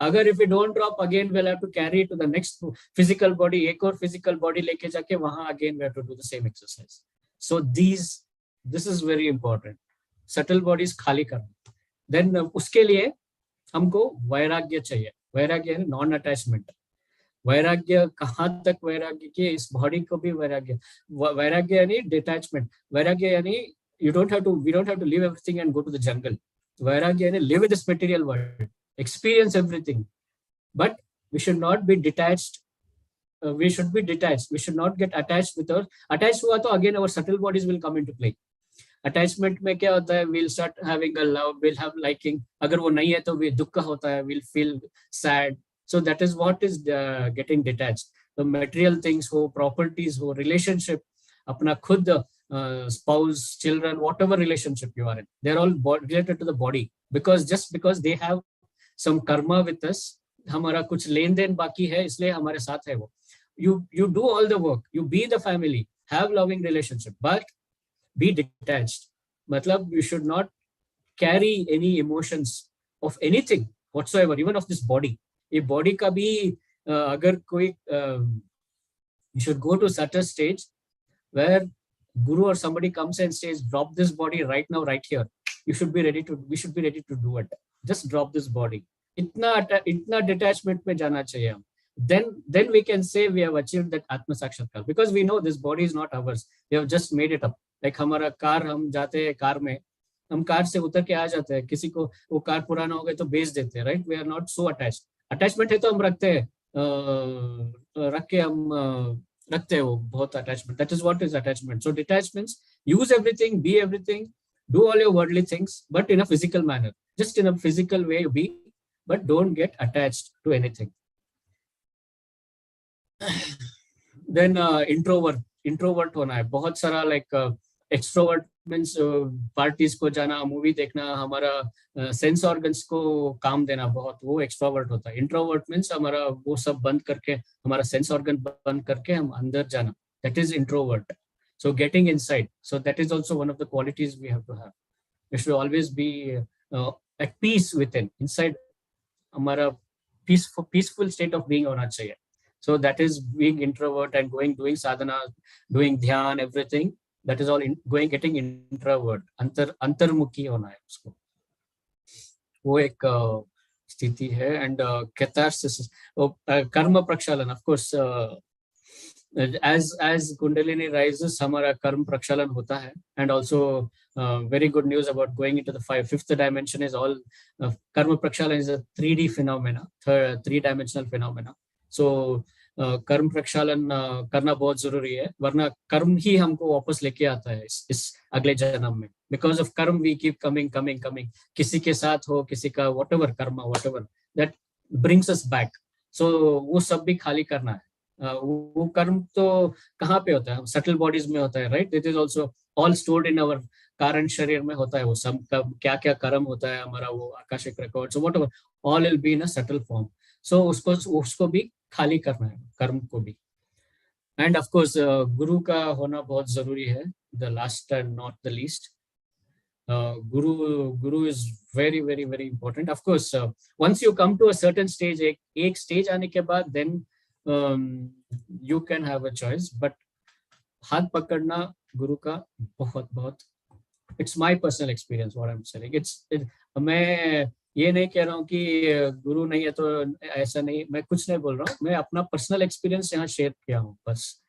अगर if you don't drop again we'll have to carry it to the next physical body, एक और physical body लेके जाके वहां again we have to do the same exercise. So this is very important. Subtle bodies खाली करना। Then उसके लिए हमको वैराग्य चाहिए। वैराग्य है नॉन अटैचमेंट। वैराग्य कहाँ तक वैराग्य कि इस बॉडी को भी वैराग्य यानी डिटैचमेंट। वैराग्य यानी we don't have to leave everything and go to the jungle. वैराग्य यानी live with this material world, experience everything, but we should not be detached. We should be detached. We should not get attached with our attached हुआ तो again our subtle bodies will come into play. Attachment में क्या होता है, we'll start having a love, we'll have liking. अगर वो नहीं है तो we दुख होता है, we'll feel sad. So that is what is getting detached. The material things हो, properties हो, relationship, अपना खुद spouse, children, whatever relationship you are in, they're all related to the body. Just because they have some karma with us, हमारा कुछ लेन then बाकी है इसलिए हमारे साथ है वो। You do all the work, you be the family, have loving relationship, but be detached. मतलब you should not carry any emotions of anything whatsoever, even of this body. ये body का भी अगर कोई you should go to such a stage where guru or somebody comes and says, drop this body right now, right here, we should be ready to do it. Just drop this body. इतना detachment में जाना चाहिए हम. Then we can say we have achieved that atma sakshatkar, because we know this body is not ours. We have just made it up. Like हमारा car, हम जाते हैं car में, हम कार से उतर के आ जाते हैं, किसी को वो कार पुराना हो गया तो बेच देते हैं, right? We are not so attached. Attachment है तो हम रखते हैं, रख के हम रखते हैं वो बहुत attachment. That is what is attachment. So detachments, use everything, be everything, do all your worldly things, but in a physical manner, just in a physical way be, but don't get attached to anything. Then introvert होना है बहुत सारा. like extrovert means parties को जाना, movie देखना, हमारा sense organs को काम देना बहुत, वो एक्सट्रोवर्ट होता है. इंट्रोवर्ट मीन्स हमारा वो सब बंद करके, हमारा सेंस ऑर्गन बंद करके हम अंदर जाना, that is introvert. So getting inside. So that is also one of the qualities we have to have. We should always be at peace within. Inside, हमारा peaceful state of being होना चाहिए. So that is being introvert and doing sadhana, doing dhyan, everything. That is all getting introvert. अंतर्मुखी होना है उसको. वो एक स्थिति है. And catharsis, karma prakshalan, of course. As Kundalini rises, हमारा कर्म प्रक्षालन होता है. And also very good news about going into the fifth dimension is all karma prakshalan is a 3D phenomena, three-dimensional phenomena. So कर्म प्रक्षालन करना बहुत जरूरी है, वरना कर्म ही हमको वापस लेके आता है इस अगले जन्म में. Because of कर्म we keep coming. किसी के साथ हो, किसी का whatever karma, whatever that brings us back. So वो सब भी खाली करना है. वो कर्म तो कहाँ पे होता है? सटल बॉडीज में होता है, right? It is also all stored in our कारण शरीर में होता है. वो सब क्या क्या कर्म होता है हमारा, वो akashic record, so whatever, all will be in a subtle form. So उसको भी खाली करना है, कर्म को भी. एंड ऑफ कोर्स गुरु का होना बहुत जरूरी है. The last and not the least, guru is very very very important. Of course once you come to a certain stage, एक स्टेज आने के बाद then you can have a choice, but हाथ पकड़ना गुरु का बहुत, it's my personal experience what I'm saying. मैं ये नहीं कह रहा हूँ कि गुरु नहीं है तो ऐसा नहीं, मैं कुछ नहीं बोल रहा हूँ, मैं अपना पर्सनल एक्सपीरियंस यहाँ शेयर किया हूँ बस.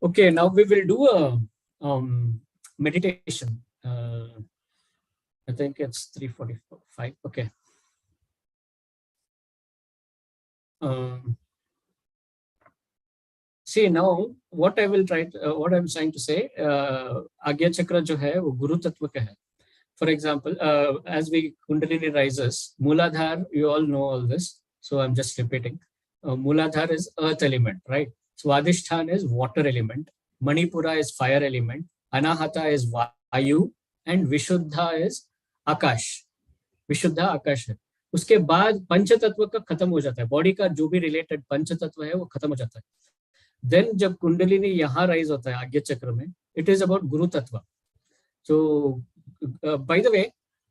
Okay, now we will do a meditation. I think it's 3:45. Okay. See now what I will try what I'm trying to say, आज्ञा चक्र जो है वो गुरु तत्व का है. For example, as we Kundalini rises, Mooladhara, you all know all this, so I'm just repeating. Mooladhara is earth element, right? Swadhisthana is water element, Manipura is fire element, Anahata is Vayu, and Vishuddha is Akash. Vishuddha आकाश है. उसके बाद पंच तत्व का खत्म हो जाता है, body का जो भी रिलेटेड पंच तत्व है वो खत्म हो जाता है. देन जब कुंडलिनी यहाँ राइज होता है आज्ञा चक्र में, इट इज अबाउट गुरु तत्व. सो बाय द वे,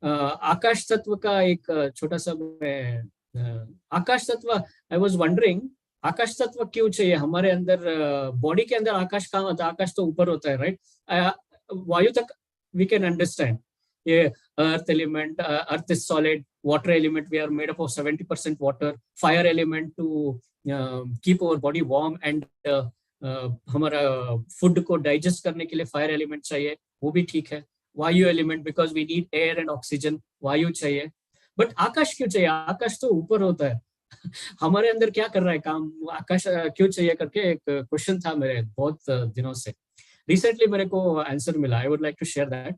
आकाश तत्व का एक छोटा सा आकाश तत्व, आई वाज वंडरिंग आकाश तत्व क्यों चाहिए हमारे अंदर. बॉडी के अंदर आकाश कहाँ होता है? आकाश तो ऊपर होता है, राइट? वायु तक वी कैन अंडरस्टैंड. ये earth element, earth is solid, water element, we are made up of 70% water, fire element to keep our body warm, and हमारा फूड को डाइजेस्ट करने के लिए फायर एलिमेंट चाहिए, वो भी ठीक है. Vayu element, because we need air and oxygen, वायु चाहिए. बट आकाश क्यों चाहिए? आकाश तो ऊपर होता है. हमारे अंदर क्या कर रहा है काम? आकाश क्यों चाहिए करके एक क्वेश्चन था मेरे बहुत दिनों से. रिसेंटली मेरे को आंसर मिला. I would like to share that.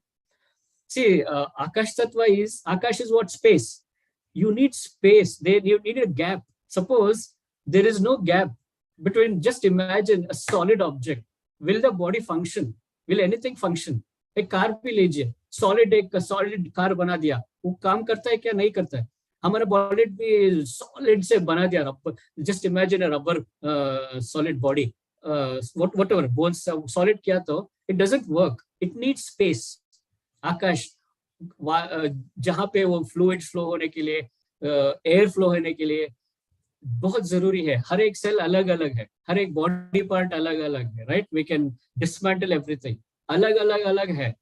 See, Akash Tattva is, Akash is what? Space. You need space. You need a gap. Suppose there is no gap between, just imagine a solid object. Will the body function? Will anything function? एक car भी लीजिए, एक solid car बना दिया, वो काम करता है क्या? नहीं करता है. हमारा बॉडी भी solid से बना दिया. Just imagine a rubber solid body. Whatever, bones solid किया तो it doesn't work. It needs space. आकाश, जहां पे वो फ्लूइड फ्लो होने के लिए, एयर फ्लो होने के लिए, बहुत जरूरी है. हर एक सेल अलग अलग है, हर एक बॉडी पार्ट अलग अलग है, right? We can dismantle everything. अलग अलग अलग है.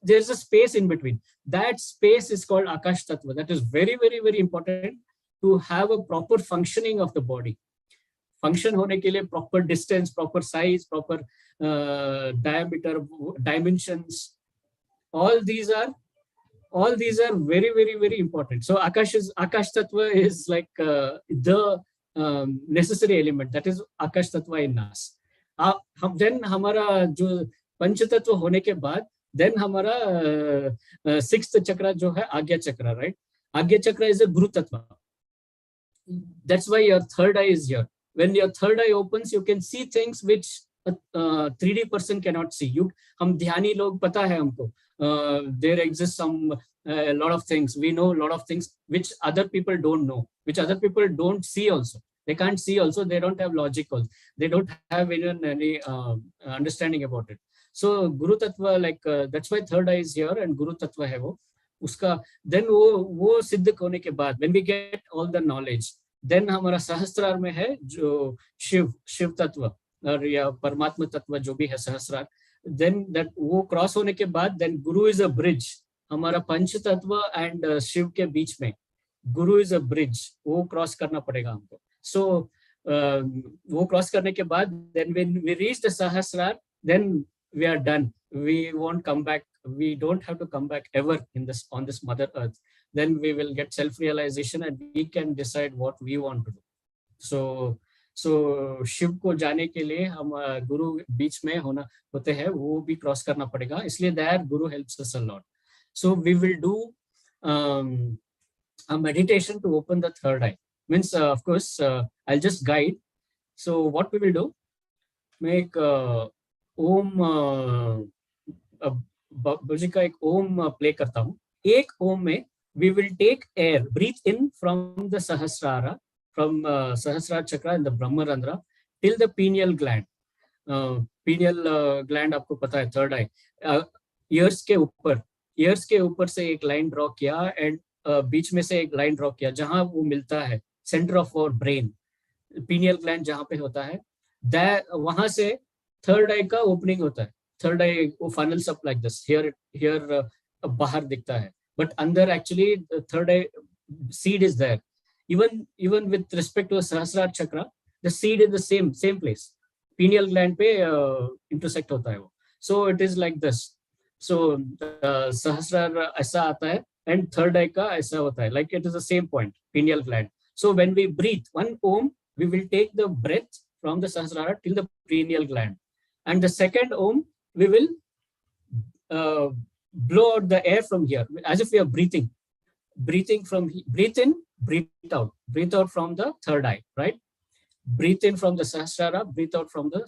There's a space in between. That space is called Akash Tattva. That is very, very, very important to have a proper functioning of the body. Function होने के लिए proper distance, proper size, proper diameter, dimensions. All these are very, very, very important. So Akash Tattva is like the necessary element. That is Akash Tattva in us. Then हमारा जो पंच तत्व होने के बाद then हमारा सिक्स्थ चक्र जो है आज्ञा चक्र, right? आज्ञा चक्र is a गुरु तत्व. That's why your third eye is here. When your third eye opens, you can see things which a 3D person cannot see. हम ध्यानी लोग पता है हमको. There exists some a lot of things. We know a lot of things which other people don't know, which other people don't see also. They can't see also. They don't have logic also. They don't have even any understanding about it. So Guru Tattva, like that's why third eye is here and Guru Tattva है वो. उसका then वो सिद्ध होने के बाद when we get all the knowledge, then हमारा सहस्त्रार में है जो शिव तत्व और या परमात्मा तत्व जो भी है सहस्त्रार. Then that वो क्रॉस होने के बाद then Guru is a bridge. हमारा पंच तत्व एंड शिव के बीच में गुरु इज अ ब्रिज. वो क्रॉस करना पड़ेगा हमको. सो वो क्रॉस करने के बाद then when we reach the सहस्रार, then we are done. We won't come back. We don't have to come back ever in this on this mother earth. Then we will get self realization and we can decide what we want to do. So Shiv को जाने के लिए हम गुरु बीच में होते हैं, वो भी क्रॉस करना पड़ेगा. इसलिए that guru helps us a lot. So we will do a meditation to open the third eye. Means of course I'll just guide. So what we will do, make ओम बुजी का एक ओम प्ले करता हूँ. एक ओम में we will take air, breathe in from the Sahasrara, from Sahasrara chakra in the Brahmarandra till the pineal gland. Pineal gland आपको पता है, third eye. Ears के ऊपर से एक लाइन ड्रॉ किया एंड बीच में से एक लाइन ड्रॉ किया जहां वो मिलता है centre of our brain, pineal gland जहां पे होता है. वहां से थर्ड आई का ओपनिंग होता है. थर्ड आई वो funnels up like this. Here बाहर दिखता है, बट अंदर actually third eye seed is there. Even with respect to Sahasrara chakra, the seed is the same place. Pineal gland पे इंटरसेक्ट होता है वो. So it is like this. So Sahasrara ऐसा आता है एंड थर्ड आई का ऐसा होता है, like it is the same point, pineal gland. So when we breathe one Om, we will take the breath from the Sahasrara till the pineal gland. And the second Om, we will blow out the air from here, as if we are breathing. Breathe in, breathe out. Breathe out from the third eye, right? Breathe in from the Sahasrara, breathe out from the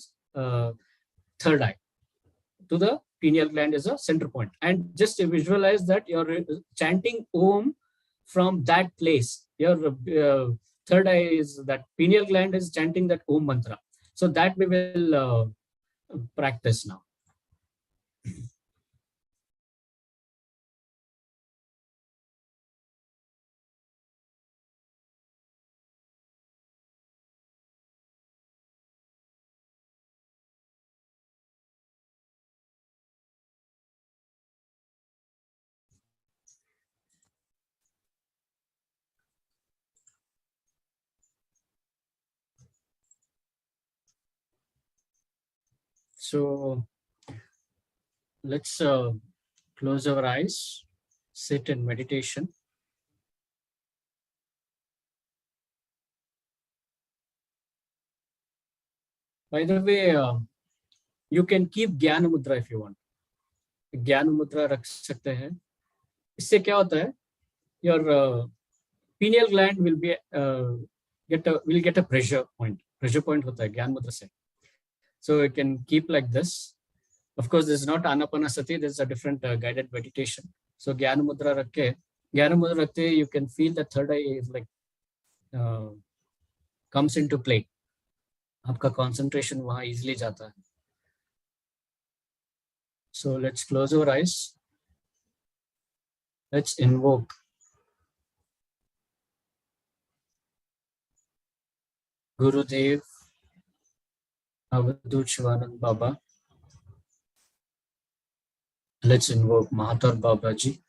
third eye. To the pineal gland is a center point. And just visualize that you're chanting Om from that place. Your third eye is that pineal gland is chanting that Om mantra. So that we will practice now. So let's close our eyes, sit in meditation. By the way, you can keep Gyana Mudra if you want. Gyana Mudra रख सकते हैं. इससे क्या होता है? Your pineal gland will get a pressure point. Pressure point होता है ज्ञान मुद्रा से. So you can keep like this. Of course, this is not Anapanasati. This is a different guided meditation. So Gyana Mudra रखते you can feel the third eye is like comes into play. आपका concentration वहाँ easily जाता है. So let's close our eyes. Let's invoke Gurudev, Avadut Shivanand Baba. Let's invoke Mahatar Babaji.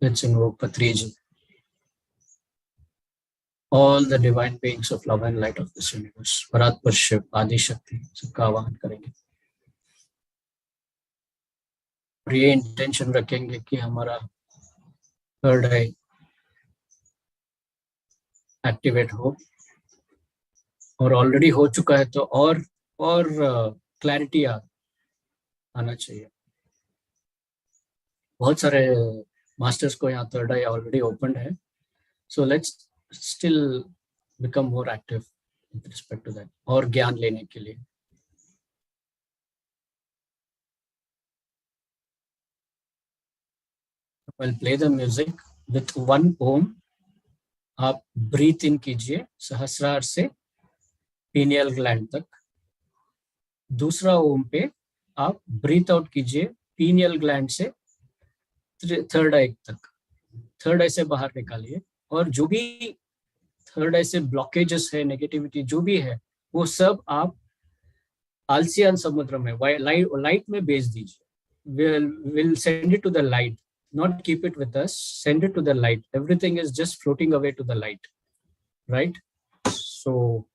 Let's invoke Patriji. All the divine beings of love and light of this universe. Paratpar Shiv, Adi Shakti, सबका आवाहन करेंगे. और ये intention रखेंगे कि हमारा third आई activate हो, और ऑलरेडी हो चुका है तो और क्लैरिटी आना चाहिए. बहुत सारे मास्टर्स को यहाँ थर्ड आई ऑलरेडी ओपन है, so let's still become more active with respect to that, और ज्ञान लेने के लिए. I'll play the music with one om. आप ब्रीथ इन कीजिए सहस्रार से पीनियल ग्लैंड तक. दूसरा ओम पे आप ब्रीथ आउट कीजिए पीनियल ग्लैंड से थर्ड आई तक. थर्ड आई से बाहर निकालिए, और जो भी थर्ड आई से ब्लॉकेजेस है, नेगेटिविटी जो भी है, वो सब आप आलसियन समुद्र में लाइट में भेज दीजिए. We'll send it to the light, not keep it with us. Send it to the light. Everything is just floating away to the light, right? So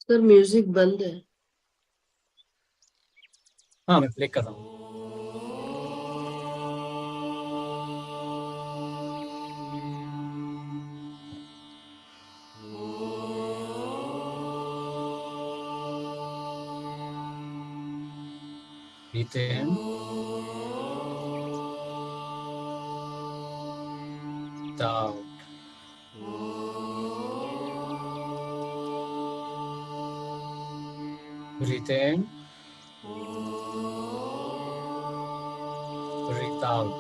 sir music बंद है. हाँ, मैं प्ले कर रहा हूँ. Breathe in. Breathe out. Breathe in. Breathe out.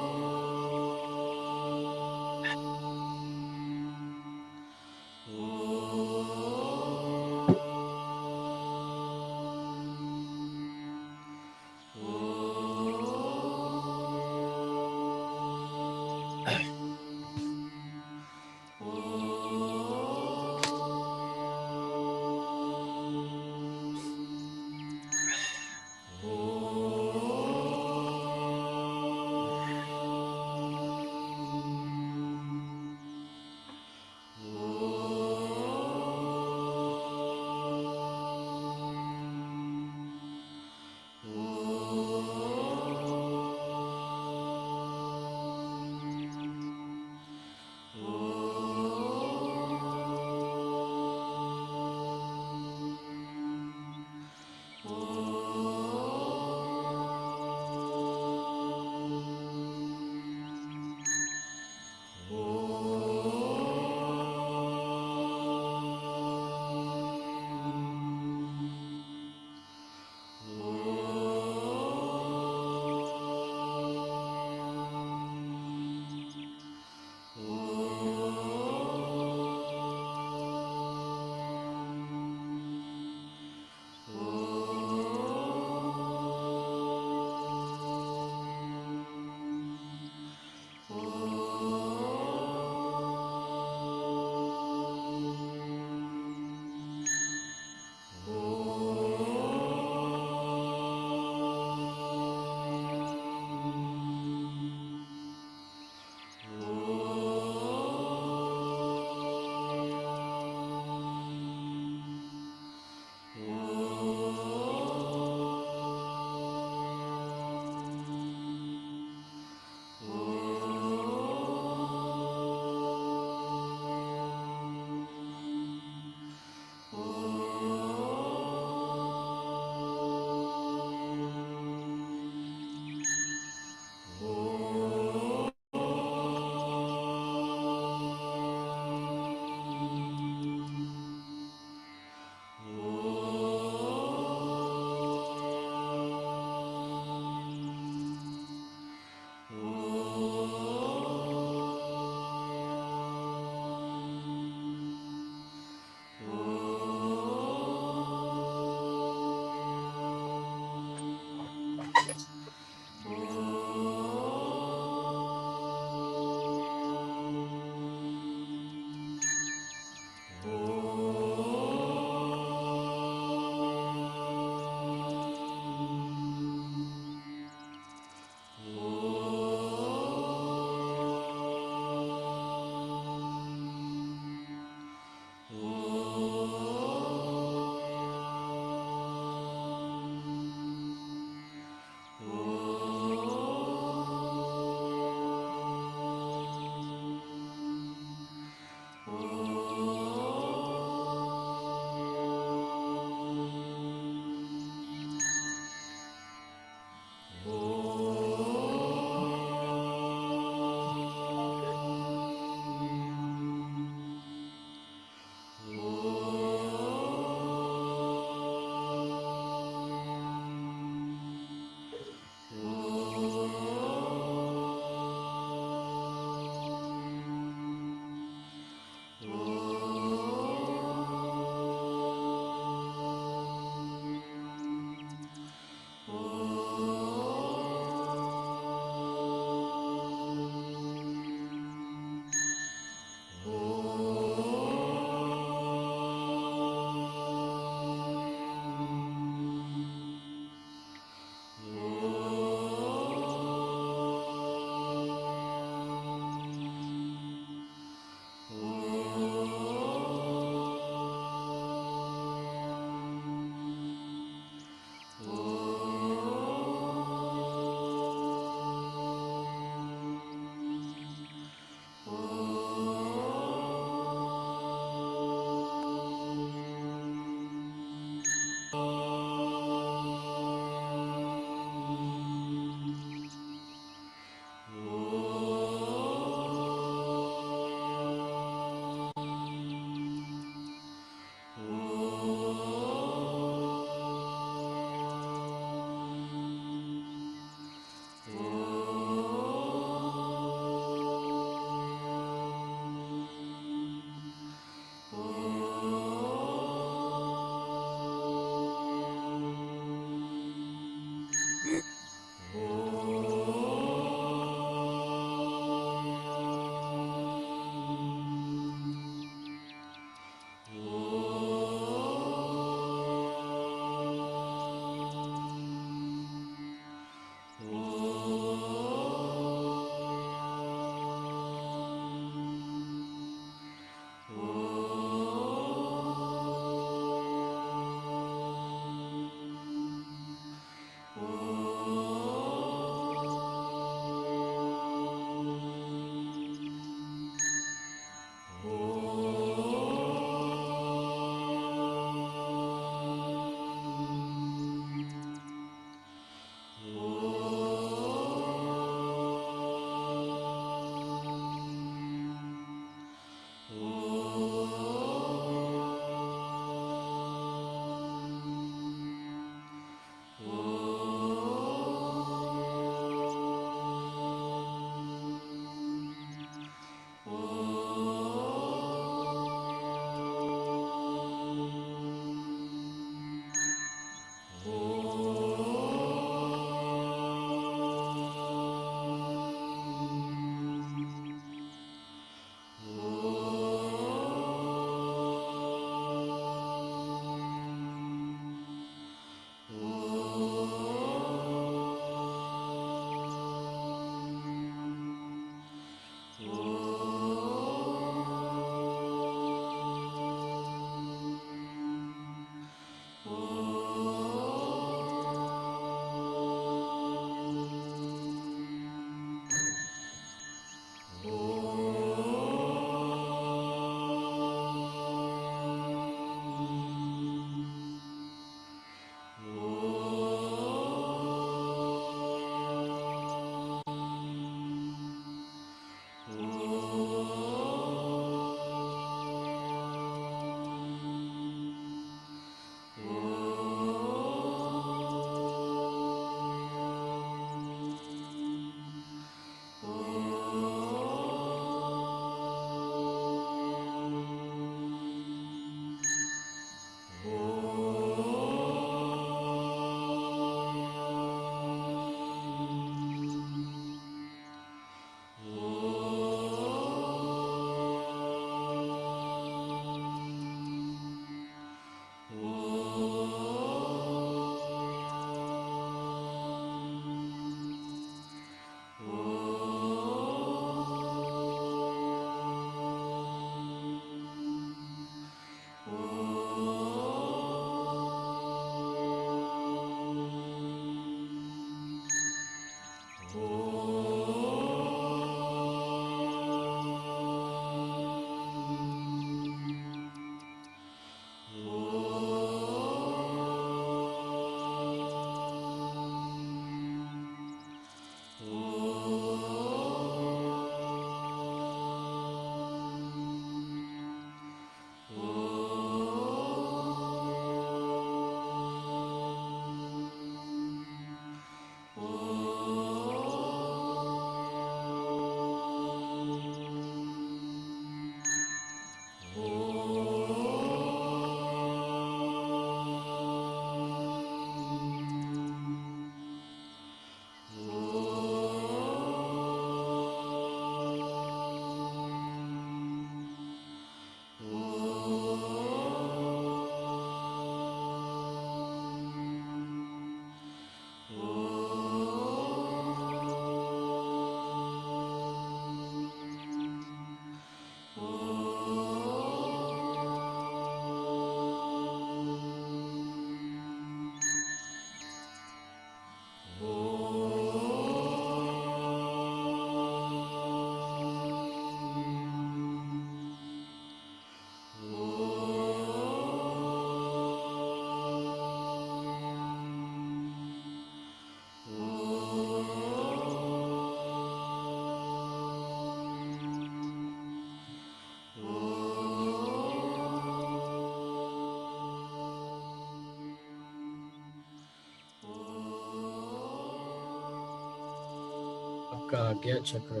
आपका आज्ञा चक्र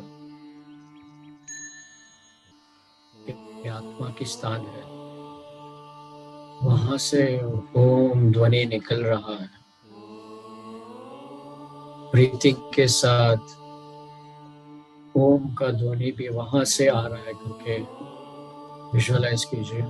ये आत्मा की स्थान है, वहां से ओम ध्वनि निकल रहा है। ब्रीथिंग के साथ ओम का ध्वनि भी वहां से आ रहा है करके विजुअलाइज कीजिए।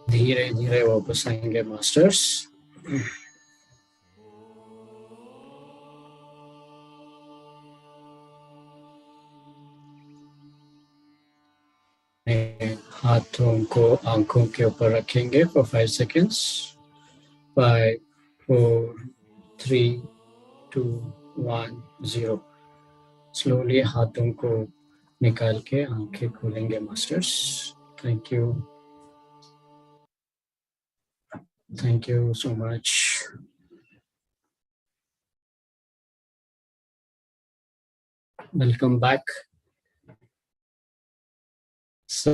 धीरे धीरे वापस आएंगे मास्टर्स। हाथों को आंखों के ऊपर रखेंगे फॉर 5 सेकेंड्स। 5 4 3 2 1 0। स्लोली हाथों को निकाल के आंखें खोलेंगे masters. Thank you, thank you so much. Welcome back. So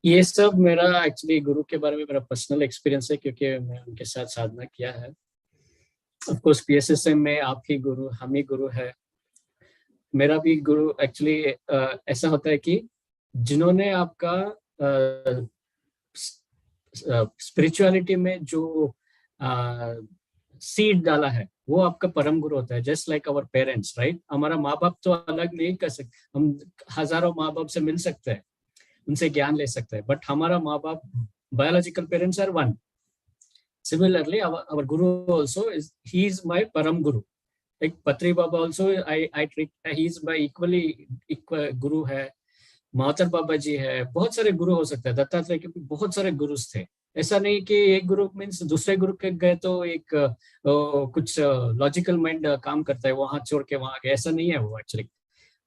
ये सब मेरा एक्चुअली गुरु के बारे में मेरा पर्सनल एक्सपीरियंस है, क्योंकि मैं उनके साथ साधना किया है। ऑफ कोर्स PSSM में आप ही गुरु, हम ही गुरु है। मेरा भी गुरु एक्चुअली ऐसा होता है कि जिन्होंने आपका स्पिरिचुअलिटी में जो सीड डाला है वो आपका परम गुरु होता है, just like our parents, right. हमारा माँ बाप तो अलग नहीं कर सकते, हम हजारों माँ बाप से मिल सकते हैं, उनसे ज्ञान ले सकते हैं, बट हमारा माँ बाप biological parents are one. Similarly, our guru also he is my param guru. Like Patri Baba also, I treat he is my equal guru है, महातर बाबा जी है, बहुत सारे गुरु हो सकते हैं, दत्तात्रेय के भी बहुत सारे गुरुस थे। ऐसा नहीं कि एक गुरु मीन्स दूसरे गुरु के गए तो एक कुछ लॉजिकल माइंड काम करता है, वहां छोड़ के वहां गए, ऐसा नहीं है वो एक्चुअली।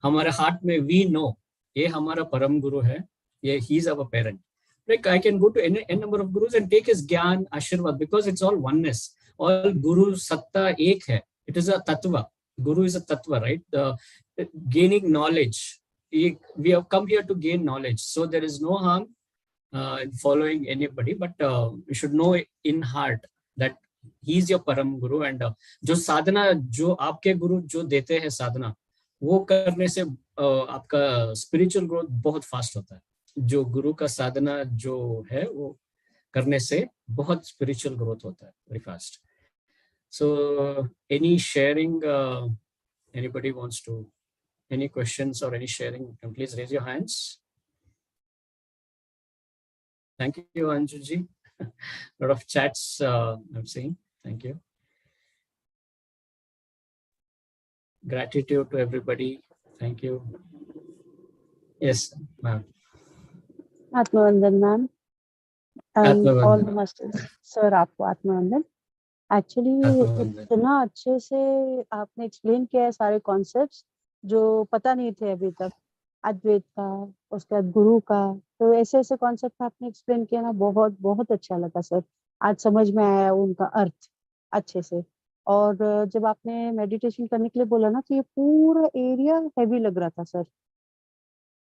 हमारे हार्ट में वी नो ये हमारा परम गुरु है, ये he is our parent. Like I can go to any number of gurus and take his gyan, ashirwad, because it's all oneness. All guru satta ek hai. It is a tattva. Guru is a tattva, right? Gaining knowledge. We have come here to gain knowledge, so there is no harm in following anybody, but you should know in heart that he is your param guru, and जो साधना जो आपके गुरु जो देते हैं साधना, वो करने से आपका स्पिरिचुअल ग्रोथ बहुत फास्ट होता है। जो गुरु का साधना जो है वो करने से बहुत स्पिरिचुअल ग्रोथ होता है, very fast. So any sharing, anybody wants to, any questions or any sharing, please raise your hands. Thank you, Anju ji. A lot of chats I'm seeing. Thank you. Gratitude to everybody. Thank you. Yes, ma'am. आत्मवंदन ma'am and आत्मवंदन। All the masters. Sir आपको आत्मवंदन। Actually आत्मवंदन। इतना अच्छे से आपने explain किया है सारे कॉन्सेप्ट्स जो पता नहीं थे अभी तक, अद्वैत का, उसके बाद गुरु का, तो ऐसे ऐसे कॉन्सेप्ट आपने एक्सप्लेन किया ना, बहुत बहुत अच्छा लगा सर। आज समझ में आया उनका अर्थ अच्छे से। और जब आपने मेडिटेशन करने के लिए बोला ना, तो ये पूरा एरिया हैवी लग रहा था सर,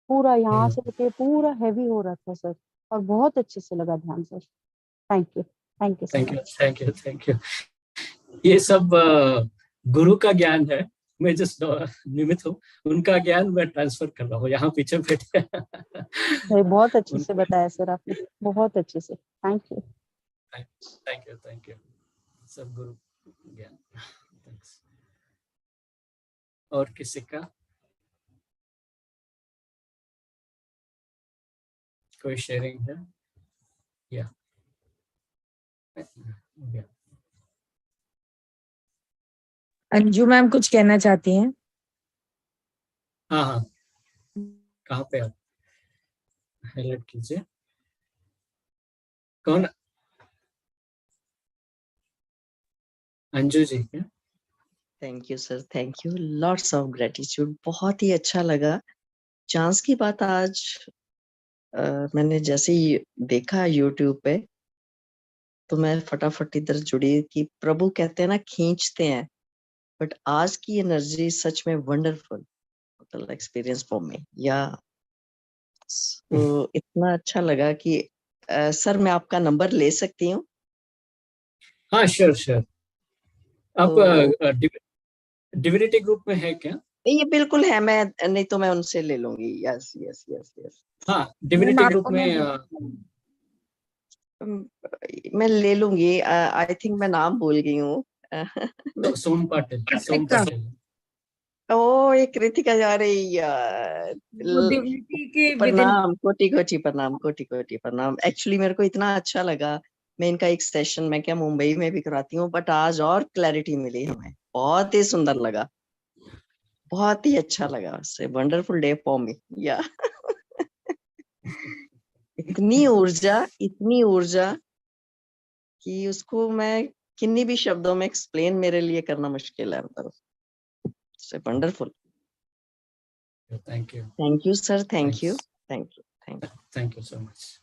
पूरा यहाँ से लेके पूरा हैवी हो रहा था सर, और बहुत अच्छे से लगा ध्यान sir. Thank you, thank you, thank you, thank you, thank you. ये सब गुरु का ज्ञान है, मैं जस्ट निमित्त हूँ, उनका ज्ञान मैं ट्रांसफर कर रहा हूँ यहाँ पीछे बैठे। बहुत अच्छे से बताया सर आपने, बहुत अच्छे से। Thank you, thank you, thank you. सब गुरु ज्ञान। थैंक्स। और किसी का कोई शेयरिंग है? या अंजू मैम कुछ कहना चाहती हैं? हाँ हाँ, कहाँ पे आप हाईलाइट कीजिए। कौन? अंजू जी क्या? Thank you sir, thank you, lots of gratitude. बहुत ही अच्छा लगा। चांस की बात आज मैंने जैसे ही देखा यूट्यूब पे, तो मैं फटाफट इधर जुड़ी कि प्रभु कहते हैं ना खींचते हैं, बट आज की एनर्जी सच में वंडरफुल एक्सपीरियंस फॉर मी। या तो इतना अच्छा लगा कि सर मैं आपका नंबर ले सकती हूँ? हाँ श्योर श्योर। आप डिविनिटी ग्रुप में है क्या? ये बिल्कुल है, मैं नहीं तो मैं उनसे ले लूंगी। Yes yes yes yes. हाँ, डिविनिटी ग्रुप में मैं ले लूंगी। आई थिंक मैं नाम भूल गई हूँ। सोम पाटिल, सोम पाटिल। ओ ये कृतिका जा रही यार। प्रणाम, कोटि कोटि प्रणाम, कोटि कोटि प्रणाम। एक्चुअली मेरे को इतना अच्छा लगा, मैं इनका एक सेशन मैं क्या मुंबई में भी कराती हूँ, बट आज और क्लैरिटी मिली हमें, बहुत ही सुंदर लगा, बहुत ही अच्छा लगा। से वंडरफुल डे फॉर मी। या इतनी ऊर्जा कि उसको मैं किन्हीं भी शब्दों में एक्सप्लेन मेरे लिए करना मुश्किल है। मतलब wonderful. Thank you, thank you sir, thank you, thank you, thank you, thank you so much.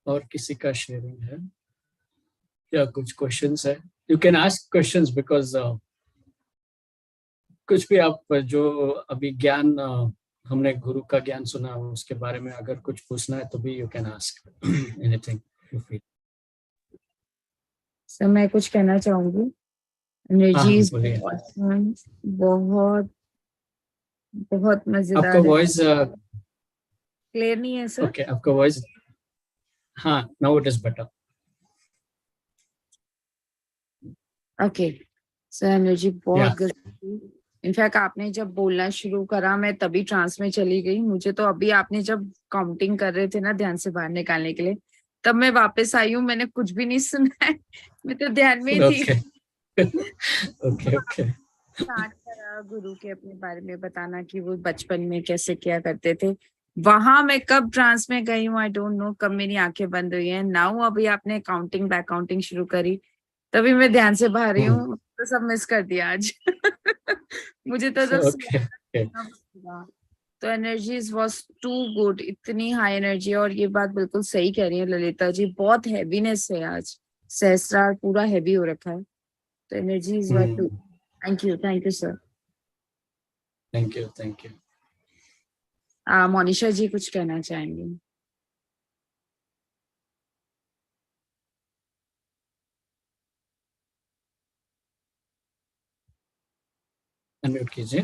और किसी का शेयरिंग है या कुछ क्वेश्चंस है? You can ask questions because कुछ भी आप जो अभी ज्ञान हमने गुरु का ज्ञान सुना उसके बारे में अगर कुछ पूछना है तो भी you can ask anything you feel. Sir मैं कुछ कहना चाहूंगी, हाँ एनर्जी इज बोलिए। बहुत बहुत आपका मजेदार है। वॉइस क्लियर नहीं है सर? ओके, आपका वॉइस, हाँ now it is better. Okay sir, energy बहुत या गजब थी। इनफैक्ट आपने जब बोलना शुरू करा मैं तभी ट्रांस में चली गई। मुझे तो अभी आपने जब काउंटिंग कर रहे थे ना ध्यान से बाहर निकालने के लिए, तब मैं वापस आई हूँ, मैंने कुछ भी नहीं सुना है। मैं तो ध्यान में ही थी। Okay okay okay. स्टार्ट करा गुरु के अपने बारे में बताना कि वो बचपन में कैसे किया करते थे। वहां मैं कब ट्रांस में गई हूँ आई डोंट नो, कब मेरी आंखें बंद हुई हैं नाउ। अभी आपने काउंटिंग बैक काउंटिंग शुरू करी तभी मैं ध्यान से बाहर रही हूँ, तो सब मिस कर दिया आज। मुझे तो जब ओके ओके। सुना पड़ेगा। तो एनर्जीज वाज टू गुड, इतनी हाई एनर्जी। और ये बात बिल्कुल सही कह रही है ललिता जी, बहुत हैवीनेस है आज, सहस्रार पूरा हैवी हो रखा है। तो energies were two. Thank you sir. Thank you thank you. Monisha ji कुछ कहना चाहेंगे? अनम्यूट कीजिए।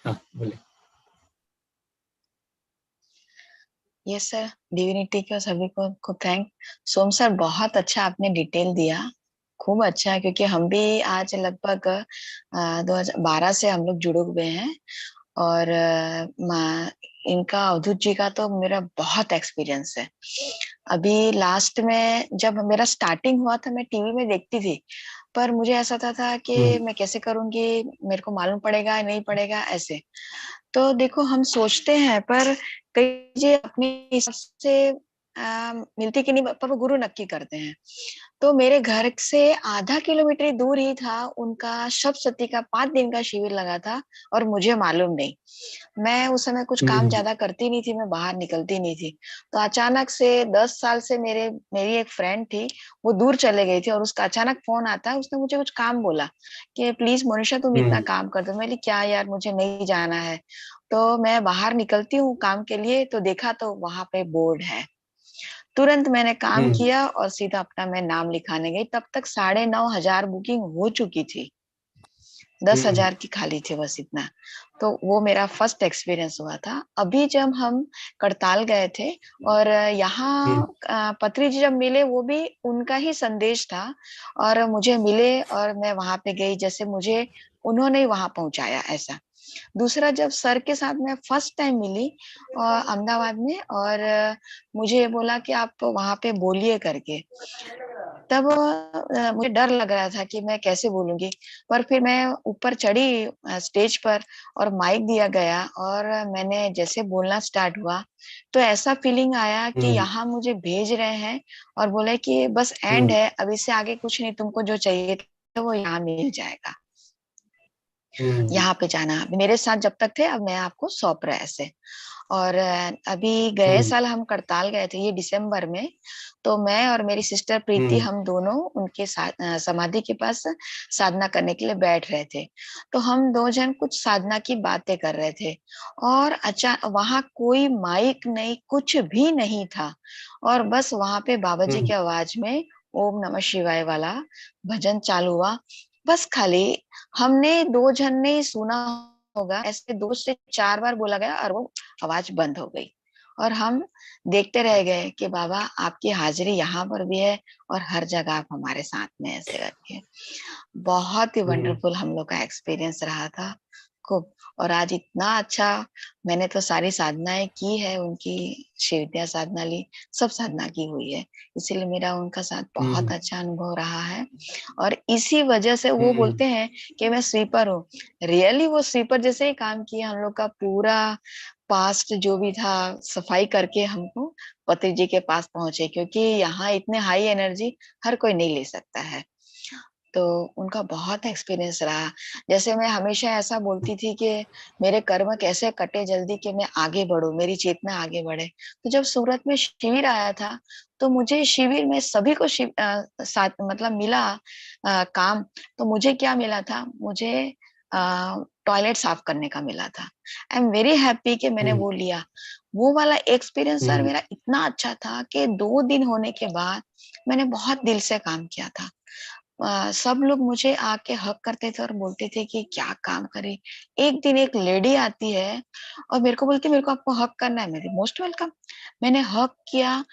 हाँ बोलिए। यस सर, डिविनिटी को सभी को थैंक। सोम सर बहुत अच्छा आपने डिटेल दिया, खूब अच्छा है, क्योंकि हम भी आज लगभग 2012 से हम लोग जुड़े हुए हैं। और इनका अवधूत जी का तो मेरा बहुत एक्सपीरियंस है। अभी लास्ट में जब मेरा स्टार्टिंग हुआ था मैं टीवी में देखती थी, पर मुझे ऐसा था कि मैं कैसे करूंगी, मेरे को मालूम पड़ेगा नहीं पड़ेगा ऐसे। तो देखो हम सोचते हैं पर कई चीजें अपने हिसाब से मिलती कि नहीं, पर वो गुरु नक्की करते हैं। तो मेरे घर से आधा किलोमीटर दूर ही था उनका शब सती का 5 दिन का शिविर लगा था, और मुझे मालूम नहीं। मैं उस समय कुछ काम ज्यादा करती नहीं थी, मैं बाहर निकलती नहीं थी। तो अचानक से 10 साल से मेरी एक फ्रेंड थी, वो दूर चले गई थी, और उसका अचानक फोन आता है, उसने मुझे कुछ काम बोला कि प्लीज मोनिशा तुम इतना काम कर दो। मैंने क्या यार, मुझे नहीं जाना है। तो मैं बाहर निकलती हूँ काम के लिए, तो देखा तो वहां पे बोर्ड है। तुरंत मैंने काम किया और सीधा अपना मैं नाम लिखाने गई। तब तक 9,500 बुकिंग हो चुकी थी, 10,000 की खाली थी, बस इतना। तो वो मेरा फर्स्ट एक्सपीरियंस हुआ था। अभी जब हम करताल गए थे और यहाँ पत्री जी जब मिले, वो भी उनका ही संदेश था और मुझे मिले और मैं वहां पे गई, जैसे मुझे उन्होंने ही वहां पहुंचाया ऐसा। दूसरा, जब सर के साथ मैं फर्स्ट टाइम मिली अहमदाबाद में, और मुझे बोला कि आप वहां पे बोलिए करके, तब मुझे डर लग रहा था कि मैं कैसे बोलूंगी। पर फिर मैं ऊपर चढ़ी स्टेज पर और माइक दिया गया, और मैंने जैसे बोलना स्टार्ट हुआ तो ऐसा फीलिंग आया कि यहाँ मुझे भेज रहे हैं और बोले कि बस एंड है, अब इससे आगे कुछ नहीं, तुमको जो चाहिए तो वो यहाँ मिल जाएगा, यहाँ पे जाना। मेरे साथ जब तक थे, अब मैं आपको सौंप रहा ऐसे। और अभी गए साल हम करताल गए थे, ये दिसंबर में। तो मैं और मेरी सिस्टर प्रीति, हम दोनों उनके समाधि के पास साधना करने के लिए बैठ रहे थे। तो हम दो जन कुछ साधना की बातें कर रहे थे, और अचानक वहां कोई माइक नहीं, कुछ भी नहीं था, और बस वहां पे बाबा जी की आवाज में ओम नमः शिवाय वाला भजन चालू हुआ। बस खाली हमने दो जन ने सुना होगा, ऐसे 2 से 4 बार बोला गया और वो आवाज बंद हो गई। और हम देखते रह गए कि बाबा आपकी हाजिरी यहाँ पर भी है और हर जगह आप हमारे साथ में ऐसे रखे। बहुत ही वंडरफुल हम लोग का एक्सपीरियंस रहा था, खूब। और आज इतना अच्छा, मैंने तो सारी साधनाएं की है उनकी, शिव विद्या साधना ली, सब साधना की हुई है, इसीलिए मेरा उनका साथ बहुत अच्छा अनुभव रहा है। और इसी वजह से वो बोलते हैं कि मैं स्वीपर हूँ। रियली वो स्वीपर जैसे ही काम किया, हम लोग का पूरा पास्ट जो भी था सफाई करके हमको पति जी के पास पहुंचे, क्योंकि यहाँ इतने हाई एनर्जी हर कोई नहीं ले सकता है। तो उनका बहुत एक्सपीरियंस रहा। जैसे मैं हमेशा ऐसा बोलती थी कि मेरे कर्म कैसे कटे जल्दी कि मैं आगे बढ़ूं, मेरी चेतना आगे बढ़े। तो जब सूरत में शिविर आया था, तो मुझे शिविर में सभी को साथ मतलब मिला काम। तो मुझे क्या मिला था, मुझे टॉयलेट साफ करने का मिला था। आई एम वेरी हैप्पी कि मैंने वो लिया। वो वाला एक्सपीरियंस सर मेरा इतना अच्छा था कि 2 दिन होने के बाद मैंने बहुत दिल से काम किया था। सब लोग मुझे आके हक करते थे और बोलते थे कि क्या काम करे। एक दिन एक लेडी आती है और मेरे को बोलती, मेरे को आपको हक करना है। मेरी मोस्ट वेलकम। मैंने हक किया।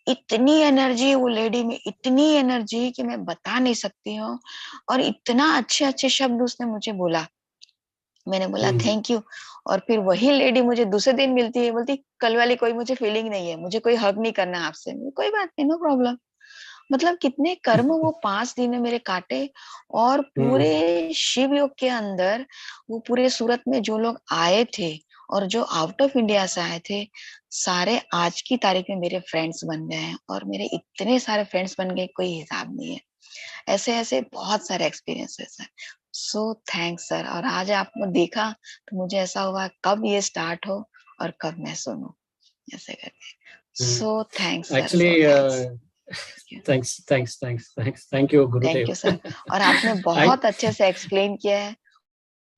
इतनी एनर्जी वो लेडी में, इतनी एनर्जी कि मैं बता नहीं सकती हूँ। और इतना अच्छे अच्छे शब्द उसने मुझे बोला। मैंने बोला थैंक यू। और फिर वही लेडी मुझे दूसरे दिन मिलती है, बोलती कल वाली कोई मुझे फीलिंग नहीं है, मुझे कोई हक नहीं करना आपसे। कोई बात नहीं, नो प्रॉब्लम। मतलब कितने कर्म वो 5 दिन में मेरे काटे। और पूरे शिव योग के अंदर वो पूरे सूरत में जो लोग आए थे और जो आउट ऑफ इंडिया से आए थे, सारे आज की तारीख में मेरे फ्रेंड्स बन गए हैं। और मेरे इतने सारे फ्रेंड्स बन गए, कोई हिसाब नहीं है। ऐसे ऐसे बहुत सारे एक्सपीरियंसेस हैं। So thanks sir. और आज आपने देखा तो मुझे ऐसा हुआ कब ये स्टार्ट हो और कब मैं सुनूं, ऐसे करके। So thanks sir, so Actually, thanks. thank you, thank Gurudev. You sir. और आपने I बहुत अच्छे से एक्सप्लेन किया है,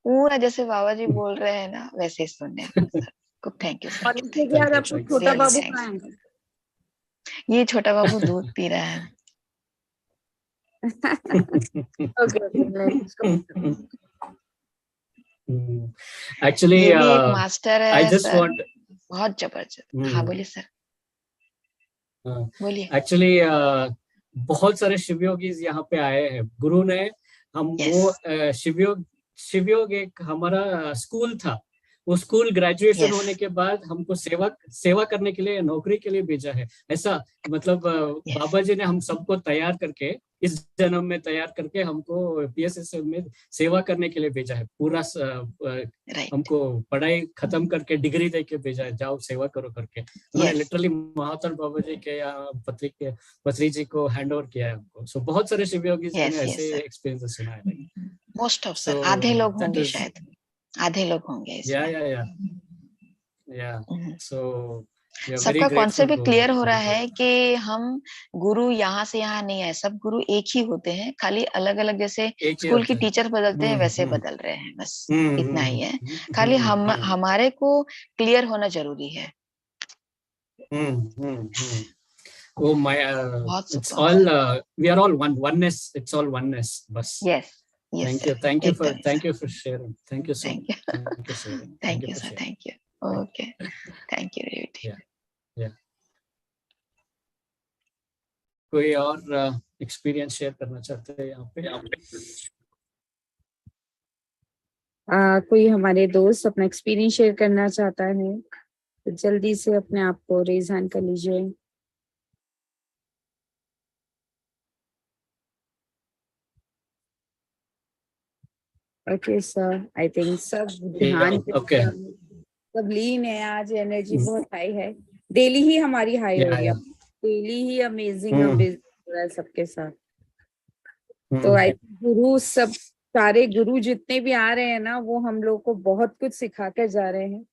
पूरा जैसे बाबा जी बोल रहे हैं ना वैसे ही सुनने थे सर। खूब थैंक यू सर, और खूब इसके थैंक बाद thank you, आपको thanks. छोटा रियली बाबू थैंक्स। कहाँ है? ये छोटा बाबू दूध पी रहा है। Okay okay, let's go. Actually, ये भी एक मास्टर I है just सर, want. बहुत जबरदस्त। हाँ बोलिए सर, बोलिए। एक्चुअली बहुत सारे शिवयोगीज यहाँ पे आए हैं। गुरु ने हम यस वो शिवयोग एक हमारा स्कूल था। वो स्कूल ग्रेजुएशन होने यस के बाद हमको सेवा करने के लिए, नौकरी के लिए भेजा है। ऐसा मतलब यस, बाबा जी ने हम सबको तैयार करके, इस जन्म में तैयार करके हमको पीएसएसएम में सेवा करने के लिए भेजा है। पूरा राइट। हमको पढ़ाई खत्म करके डिग्री दे के भेजा है, जाओ सेवा करो करके। उन्होंने यस लिटरली महावतार बाबा जी के यहाँ पत्री जी को हैंड ओवर किया है हमको। सो बहुत सारे शिवयोगी मैंने यस ऐसे यस सर। एक्सपीरियंस सुना है। मोस्ट ऑफ सो सर आधे लोग दैट होंगे इज शायद, आधे लोग होंगे या इसमें। या या या हम्म। सो वी आर वेरी सबका ग्रेटफुल कॉन्सेप्ट भी क्लियर हो रहा गुरुदेव। है कि हम गुरु यहाँ से यहाँ नहीं है, सब गुरु एक ही होते हैं, खाली अलग अलग जैसे एक ही स्कूल होते की हैं। टीचर बदलते हैं वैसे हम्म बदल रहे हैं, बस हम्म इतना ही हम्म है। हम्म खाली हम्म हम्म हमारे को क्लियर होना जरूरी है। हम्म। Oh my, बहुत it's super all sir. we are all oneness. It's all oneness. Bas. Yes yes Thank you, sir, एकदम ही thank sir. you for sharing. Thank you so thank much. You. Thank you sharing. Thank thank you you for sir, sharing. Thank you. Okay, thank you Revathi. Yeah, yeah. कोई और experience share करना चाहते हैं यहाँ पे? कोई हमारे दोस्त अपना एक्सपीरियंस शेयर करना चाहता है तो जल्दी से अपने आप को रेज हैंड कर लीजिए। ओके सर, आई थिंक सब ध्यान पे Okay. सब लीन है। आज एनर्जी बहुत हाई है। डेली ही हमारी हाई हो Yeah, रही है, yeah. डेली ही अमेजिंग Hmm. अमेजिंग हो रहा है सबके साथ। तो आई गुरु सब सारे गुरु जितने भी आ रहे हैं ना, वो हम लोग को बहुत कुछ सिखा कर जा रहे हैं,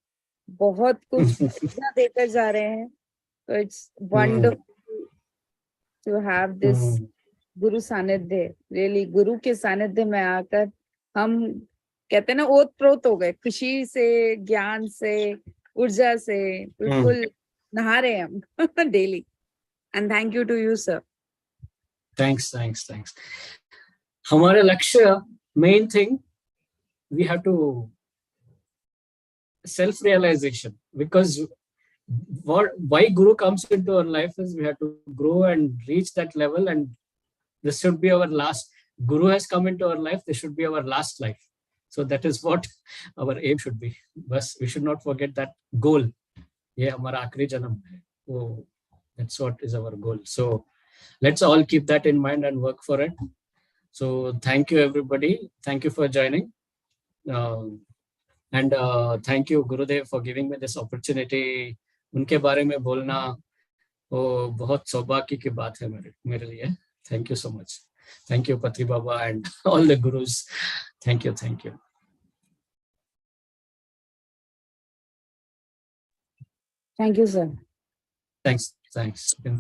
बहुत कुछ ऊर्जा देकर जा रहे हैं। तो it's wonderful to have this guru सानिध्य। रियली गुरु के सानिध्य में आकर हम कहते हैं ना, ओत प्रोत हो गए, खुशी से, ज्ञान से, ऊर्जा से बिल्कुल नहा रहे हैं हम daily. And thank you to you sir. Thanks. हमारे लक्ष्य, main thing, we have to self-realization, because why Guru comes into our life is we have to grow and reach that level, and this should be our last. Guru has come into our life, this should be our last life. So that is what our aim should be. But we should not forget that goal. ये हमारा आखिरी जन्म है, वो that's what is our goal. So let's all keep that in mind and work for it. So thank you everybody, thank you for joining, and thank you Gurudev for giving me this opportunity. उनके बारे में बोलना वो बहुत सौभाग्य की बात है मेरे लिए. Thank you so much. Thank you Patri Baba and all the gurus. Thank you. Thank you sir. Thanks.